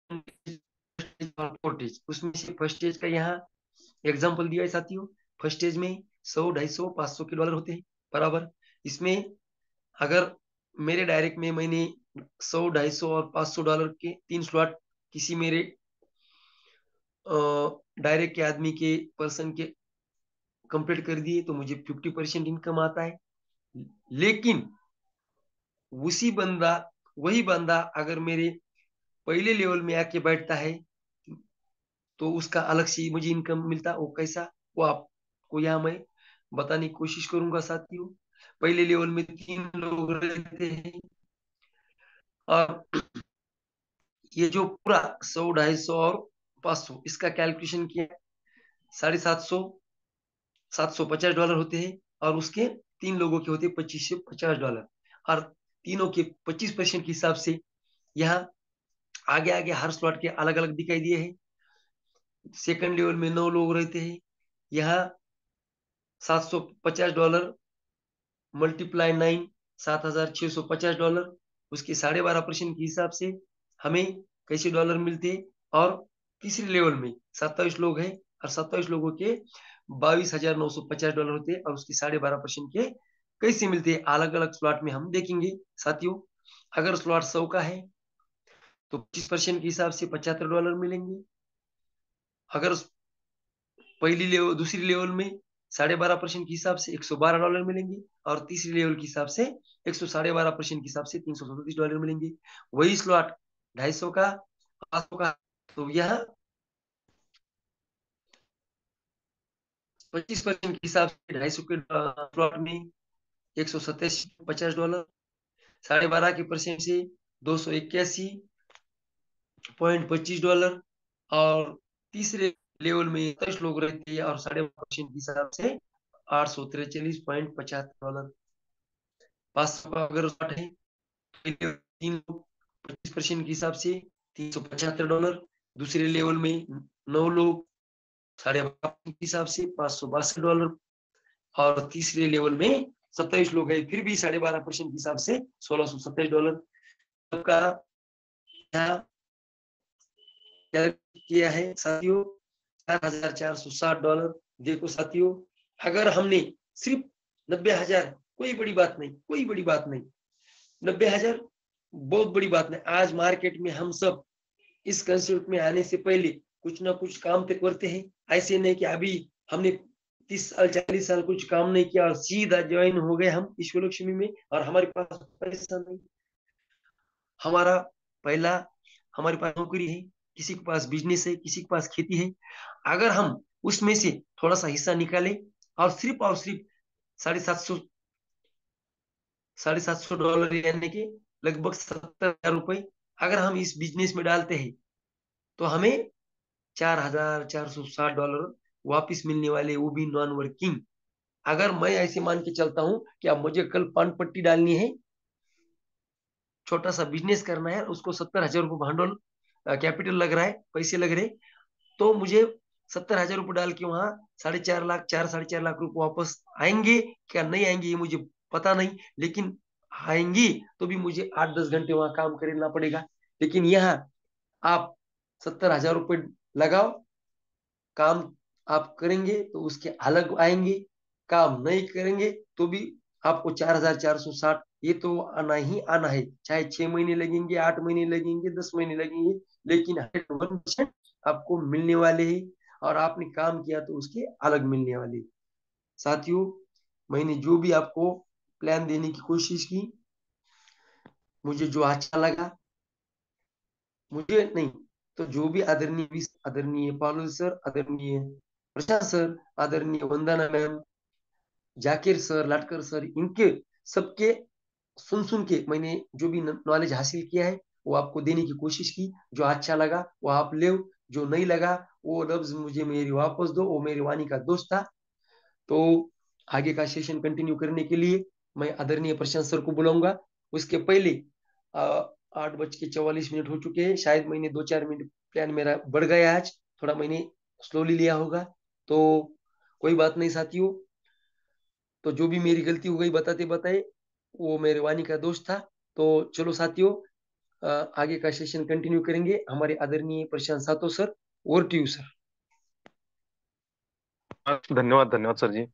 स्टेज, उसमें से फर्स्ट स्टेज का यहाँ एग्जाम्पल दिया है साथियों। फर्स्ट स्टेज में 100, 250, 500 के डॉलर होते हैं बराबर। इसमें अगर मेरे डायरेक्ट में मैंने 100, 250 और $500 के 3 स्लॉट किसी मेरे डायरेक्ट के आदमी के पर्सन के कंप्लीट कर दिए तो मुझे 50% इनकम आता है। लेकिन उसी बंदा वही बंदा अगर मेरे पहले लेवल में आके बैठता है तो उसका अलग से मुझे इनकम मिलता, वो कैसा, वो आपको यहाँ मैं बताने की कोशिश करूंगा साथियों। पहले लेवल में 3 लोग रहते हैं और ये जो पूरा 100, 250 और 500 इसका कैलकुलेशन किया, 750, $750 होते हैं और उसके 3 लोगों के होते हैं $2550 और तीनों के 25% के हिसाब से यहाँ आगे आगे हर स्लॉट के अलग अलग दिखाई दिए हैं। सेकंड लेवल में 9 लोग रहते हैं, यहाँ $750 मल्टीप्लाई 9, $7650, उसके 12.5% के हिसाब से हमें कैसे डॉलर मिलते हैं। और तीसरे लेवल में 27 लोग हैं और 27 लोगों के $22,950 होते हैं और उसके 12.5% के कैसे मिलते हैं अलग अलग स्लॉट में हम देखेंगे साथियों। अगर स्लॉट 100 का है तो 25% के हिसाब से $75 मिलेंगे। अगर पहली लेवल दूसरी लेवल में 12.5% के हिसाब से $112 मिलेंगे और तीसरी लेवल के हिसाब से 112.5% के हिसाब से $337 मिलेंगे। वही स्लॉट 250 का, 500 का, तो यह 25% के हिसाब से 250 के स्लॉट में $187.50, 12.5 के परसेंट से $281.25 और तीसरे लेवल में 27 लोग रहते हैं और 12.5% के हिसाब से $843.75। 500 का अगर स्लॉट है, 3 लोग 25% के हिसाब से $375। दूसरे लेवल में 9 लोग 12.5 के हिसाब से $562 और तीसरे लेवल में 27 लोग है फिर भी 12.5% के हिसाब से $1627। का यहाँ क्या किया है साथियों, $4,460। देखो साथियों, अगर हमने सिर्फ 90,000, कोई बड़ी बात नहीं, कोई बड़ी बात नहीं, 90,000 बहुत बड़ी बात नहीं। आज मार्केट में हम सब इस कंसेप्ट में आने से पहले कुछ ना कुछ काम तो करते हैं। ऐसे नहीं कि अभी हमने 30 साल 40 साल कुछ काम नहीं किया और सीधा ज्वाइन हो गए हम ईश्वर लक्ष्मी में और हमारे पास पैसा नहीं। हमारा पहला हमारे पास नौकरी है, किसी के पास बिजनेस है, किसी के पास खेती है। अगर हम उसमें से थोड़ा सा हिस्सा निकाले और सिर्फ 750 $750 यानी कि लगभग 70,000 रुपए अगर हम इस बिजनेस में डालते हैं तो हमें $4,460 वापिस मिलने वाले, वो भी नॉन वर्किंग। अगर मैं ऐसे मान के चलता हूं कि अब मुझे कल पान पट्टी डालनी है, छोटा सा बिजनेस करना है, उसको 70,000 रुपये भांडोल कैपिटल लग रहा है, पैसे लग रहे, तो मुझे 70,000 रुपये डाल के वहां 4.5 लाख 4-4.5 लाख रुपए वापस आएंगे क्या नहीं आएंगे ये मुझे पता नहीं, लेकिन आएंगी तो भी मुझे 8-10 घंटे वहां काम करना पड़ेगा। लेकिन यहाँ आप 70,000 रुपये लगाओ, काम आप करेंगे तो उसके अलग आएंगे, काम नहीं करेंगे तो भी आपको 4,460 ये तो आना ही आना है, चाहे 6 महीने लगेंगे, 8 महीने लगेंगे, 10 महीने लगेंगे, लेकिन 100% आपको मिलने वाले ही और आपने काम किया तो उसके अलग मिलने वाले। साथियों, मैंने जो भी आपको प्लान देने की कोशिश की, मुझे जो अच्छा लगा, मुझे नहीं तो जो भी आदरणीय पालो सर, आदरणीय प्रशांत सर, आदरणीय Vandana ma'am, Zakir sir, Latkar sir, इनके सबके सुन सुन के मैंने जो भी नॉलेज हासिल किया है वो आपको देने की कोशिश की। जो अच्छा लगा वो आप ले, जो नहीं लगा वो लफ्ज मुझे मेरी वापस दो, वो मेरी वाणी का दोस्त था। तो आगे का सेशन कंटिन्यू करने के लिए मैं आदरणीय प्रशांत सर को बुलाऊंगा। उसके पहले 8:44 हो चुके हैं, शायद मैंने 2-4 मिनट प्लान मेरा बढ़ गया आज, थोड़ा मैंने स्लोली लिया होगा, तो कोई बात नहीं साथियों। तो जो भी मेरी गलती हो गई बताते बताए, वो मेरे वाणी का दोस्त था। तो चलो साथियों, आगे का सेशन कंटिन्यू करेंगे हमारे आदरणीय प्रशांत सातो सर। और टू यू सर। धन्यवाद धन्यवाद सर जी।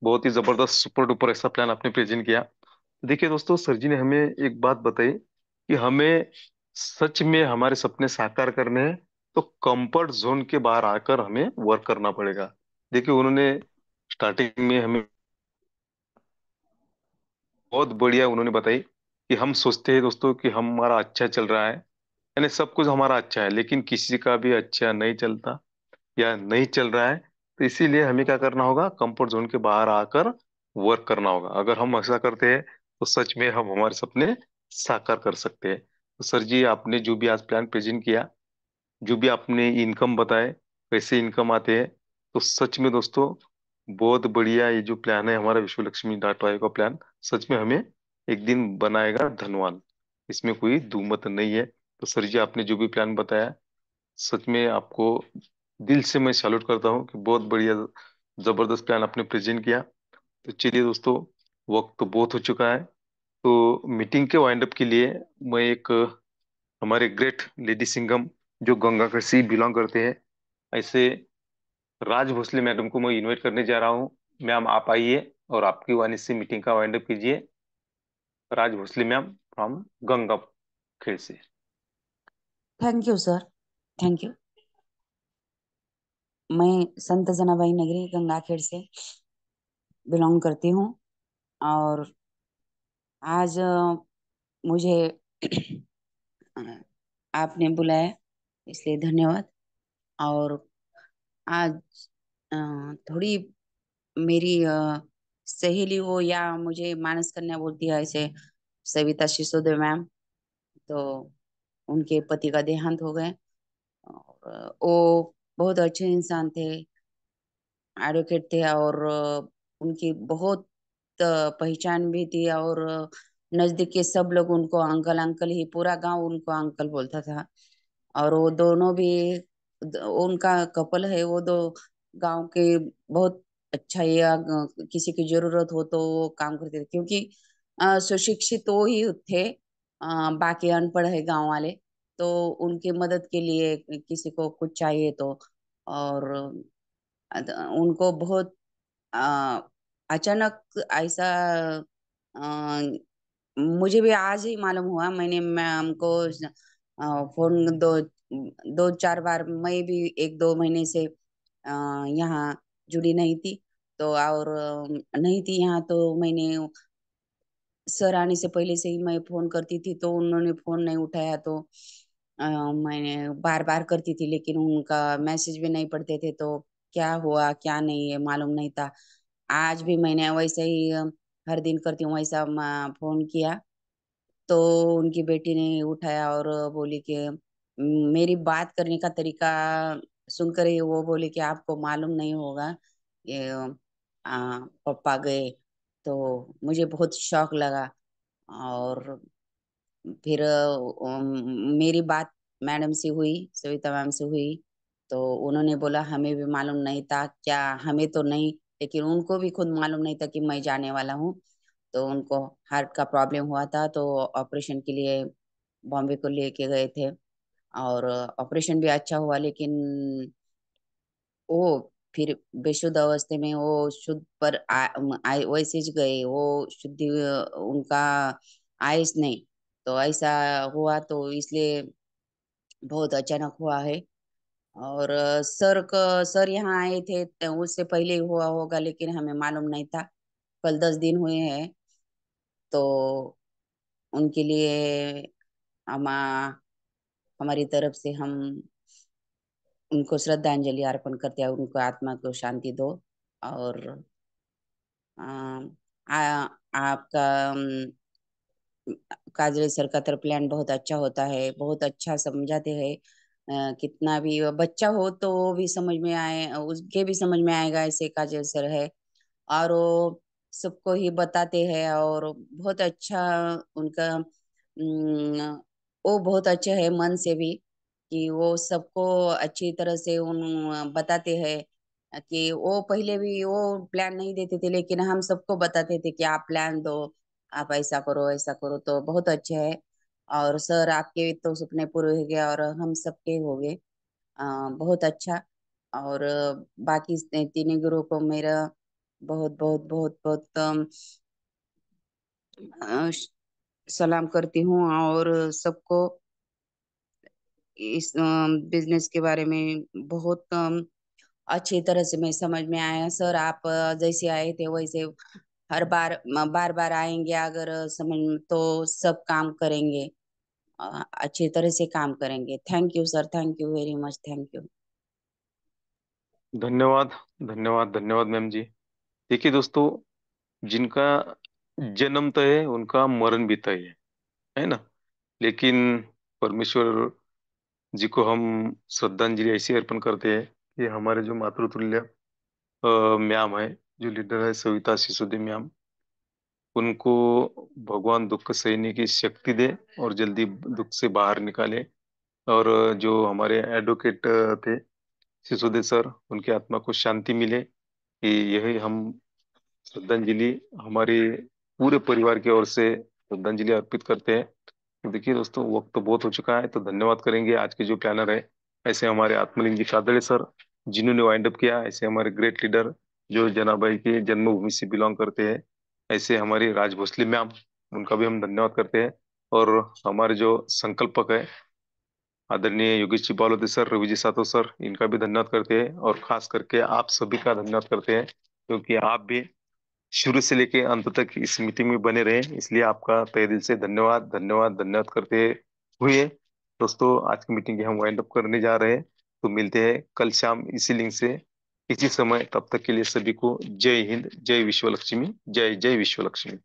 बहुत ही जबरदस्त सुपर डुपर ऐसा प्लान आपने प्रेजेंट किया। देखिए दोस्तों, सर जी ने हमें एक बात बताई कि हमें सच में हमारे सपने साकार करने हैं, तो कंफर्ट जोन के बाहर आकर हमें वर्क करना पड़ेगा। देखिए, उन्होंने स्टार्टिंग में हमें बहुत बढ़िया उन्होंने बताई कि हम सोचते हैं दोस्तों कि हमारा अच्छा चल रहा है, यानी सब कुछ हमारा अच्छा है, लेकिन किसी का भी अच्छा नहीं चलता या नहीं चल रहा है। तो इसीलिए हमें क्या करना होगा, कंफर्ट जोन के बाहर आकर वर्क करना होगा। अगर हम ऐसा करते हैं तो सच में हम हमारे सपने साकार कर सकते हैं। तो सर जी, आपने जो भी आज प्लान प्रेजेंट किया, जो भी आपने इनकम बताए, कैसे इनकम आते हैं, तो सच में दोस्तों बहुत बढ़िया ये जो प्लान है हमारा विश्व लक्ष्मी डाट वाई का प्लान, सच में हमें एक दिन बनाएगा धनवान। इसमें कोई दुमत नहीं है। तो सर जी, आपने जो भी प्लान बताया, सच में आपको दिल से मैं सैल्यूट करता हूँ कि बहुत बढ़िया जबरदस्त प्लान आपने प्रेजेंट किया। तो चलिए दोस्तों, वक्त तो बहुत हो चुका है। तो मीटिंग के वाइंड अप के लिए मैं एक हमारे ग्रेट लेडी सिंघम जो गंगा से बिलोंग करते हैं, ऐसे राज भोसले मैडम को मैं इनवाइट करने जा रहा हूँ। मैम, आप आइए और आपकी वाणी से मीटिंग का वाइंड अप कीजिए। राज भोसले मैम, फ्रॉम गंगा खेड़ से। Thank you sir, thank you. मैं संत जनाबाई नगरी गंगाखेड़ से बिलोंग करती हूँ। और आज मुझे आपने बुलाया, इसलिए धन्यवाद। और आज थोड़ी मेरी सहेली हो या मुझे मानस कन्या बोलती है ऐसे, सविता सिसोदिया मैम, तो उनके पति का देहांत हो गए। और वो बहुत अच्छे इंसान थे, एडवोकेट थे, और उनकी बहुत पहचान भी थी। और नजदीक के सब लोग उनको अंकल अंकल ही, पूरा गांव उनको अंकल बोलता था। और वो दोनों भी, उनका कपल है वो दो, गांव के बहुत अच्छा, या किसी की जरूरत हो तो वो काम करते थे, क्योंकि सुशिक्षित वो ही थे। बाकी अनपढ़ है गांव वाले, तो उनकी मदद के लिए किसी को कुछ चाहिए तो। और उनको बहुत अ, अचानक ऐसा, मुझे भी आज ही मालूम हुआ। मैंने मैम को फोन दो दो चार बार, मैं भी एक दो महीने से यहाँ जुड़ी नहीं थी, तो और नहीं थी यहाँ, तो मैंने सर आने से पहले से ही मैं फोन करती थी, तो उन्होंने फोन नहीं उठाया, तो मैंने बार बार करती थी, लेकिन उनका मैसेज भी नहीं पढ़ते थे, तो क्या हुआ क्या नहीं है मालूम नहीं था। आज भी मैंने वैसे ही हर दिन करती हूँ वैसा फोन किया, तो उनकी बेटी ने उठाया और बोली कि मेरी बात करने का तरीका सुनकर ही वो बोले कि आपको मालूम नहीं होगा, ये पापा गए। तो मुझे बहुत शौक लगा। और फिर मेरी बात मैडम से हुई, सविता मैम से हुई, तो उन्होंने बोला हमें भी मालूम नहीं था, क्या हमें तो नहीं, लेकिन उनको भी खुद मालूम नहीं था कि मैं जाने वाला हूँ। तो उनको हार्ट का प्रॉब्लम हुआ था, तो ऑपरेशन के लिए बॉम्बे को लेके गए थे। और ऑपरेशन भी अच्छा हुआ, लेकिन वो फिर बेशुद्ध अवस्थे में वो शुद्ध पर वैसे ही गए, वो शुद्धि उनका आयुष नहीं। तो ऐसा हुआ, तो इसलिए बहुत अचानक हुआ है। और सर यहाँ आए थे, तो उससे पहले ही हुआ होगा, लेकिन हमें मालूम नहीं था। कल 10 दिन हुए हैं, तो उनके लिए हम हमारी तरफ से हम उनको श्रद्धांजलि अर्पण करते हैं, उनको आत्मा को शांति दो। और आ, आपका काजल सर का तर प्लान बहुत अच्छा होता है, बहुत अच्छा समझाते हैं। कितना भी बच्चा हो तो वो भी समझ में आए, उसके भी समझ में आएगा, ऐसे काजल सर है। और वो सबको ही बताते हैं, और बहुत अच्छा उनका वो बहुत अच्छे है मन से भी, कि वो सबको अच्छी तरह से उन बताते हैं। कि वो पहले भी वो प्लान नहीं देते थे, लेकिन हम सबको बताते थे कि आप प्लान दो, आप ऐसा करो ऐसा करो, तो बहुत अच्छे है। और सर आपके तो सपने पूरे हो गए और हम सबके हो गए। बहुत अच्छा। और बाकी तीनों गुरु को मेरा बहुत बहुत बहुत बहुत सलाम करती हूँ, और सबको इस बिजनेस के बारे में बहुत अच्छी तरह से मैं समझ में आया सर। आप जैसे आए थे वैसे हर बार बार बार आएंगे, अगर समझ तो सब काम करेंगे, अच्छी तरह से काम करेंगे। Thank you sir, thank you very much, thank you. धन्यवाद, धन्यवाद, धन्यवाद मैम जी। देखिए दोस्तों, जिनका जन्म तय है उनका मरण भी तय है ना। लेकिन परमेश्वर जी को हम श्रद्धांजलि ऐसी अर्पण करते हैं कि हमारे जो मातृतुल्य मैम है, जो लीडर है सविता सिसोदिया मैम, उनको भगवान दुख सहने की शक्ति दे और जल्दी दुख से बाहर निकाले। और जो हमारे एडवोकेट थे सिसोदिया सर, उनकी आत्मा को शांति मिले। कि यही हम श्रद्धांजलि हमारे पूरे परिवार की ओर से श्रद्धांजलि अर्पित करते हैं। तो देखिए दोस्तों, वक्त तो बहुत हो चुका है, तो धन्यवाद करेंगे आज के जो प्लानर है, ऐसे हमारे आत्मलिंग जी कादड़े सर जिन्होंने वाइंड अप किया, ऐसे हमारे ग्रेट लीडर जो जनाबाई के जन्मभूमि से बिलोंग करते हैं, ऐसे हमारी राज भोसले मैम, उनका भी हम धन्यवाद करते हैं। और हमारे जो संकल्पक है आदरणीय योगेश जी बालोदे सर, रवि जी सातो सर, इनका भी धन्यवाद करते हैं। और खास करके आप सभी का धन्यवाद करते हैं, क्योंकि आप भी शुरू से लेके अंत तक इस मीटिंग में बने रहे, इसलिए आपका तहे दिल से धन्यवाद, धन्यवाद, धन्यवाद करते हुए दोस्तों, आज की मीटिंग हम वाइंड अप करने जा रहे हैं। तो मिलते हैं कल शाम इसी लिंक से, इसी समय। तब तक के लिए सभी को जय हिंद, जय विश्व लक्ष्मी, जय जय विश्व लक्ष्मी।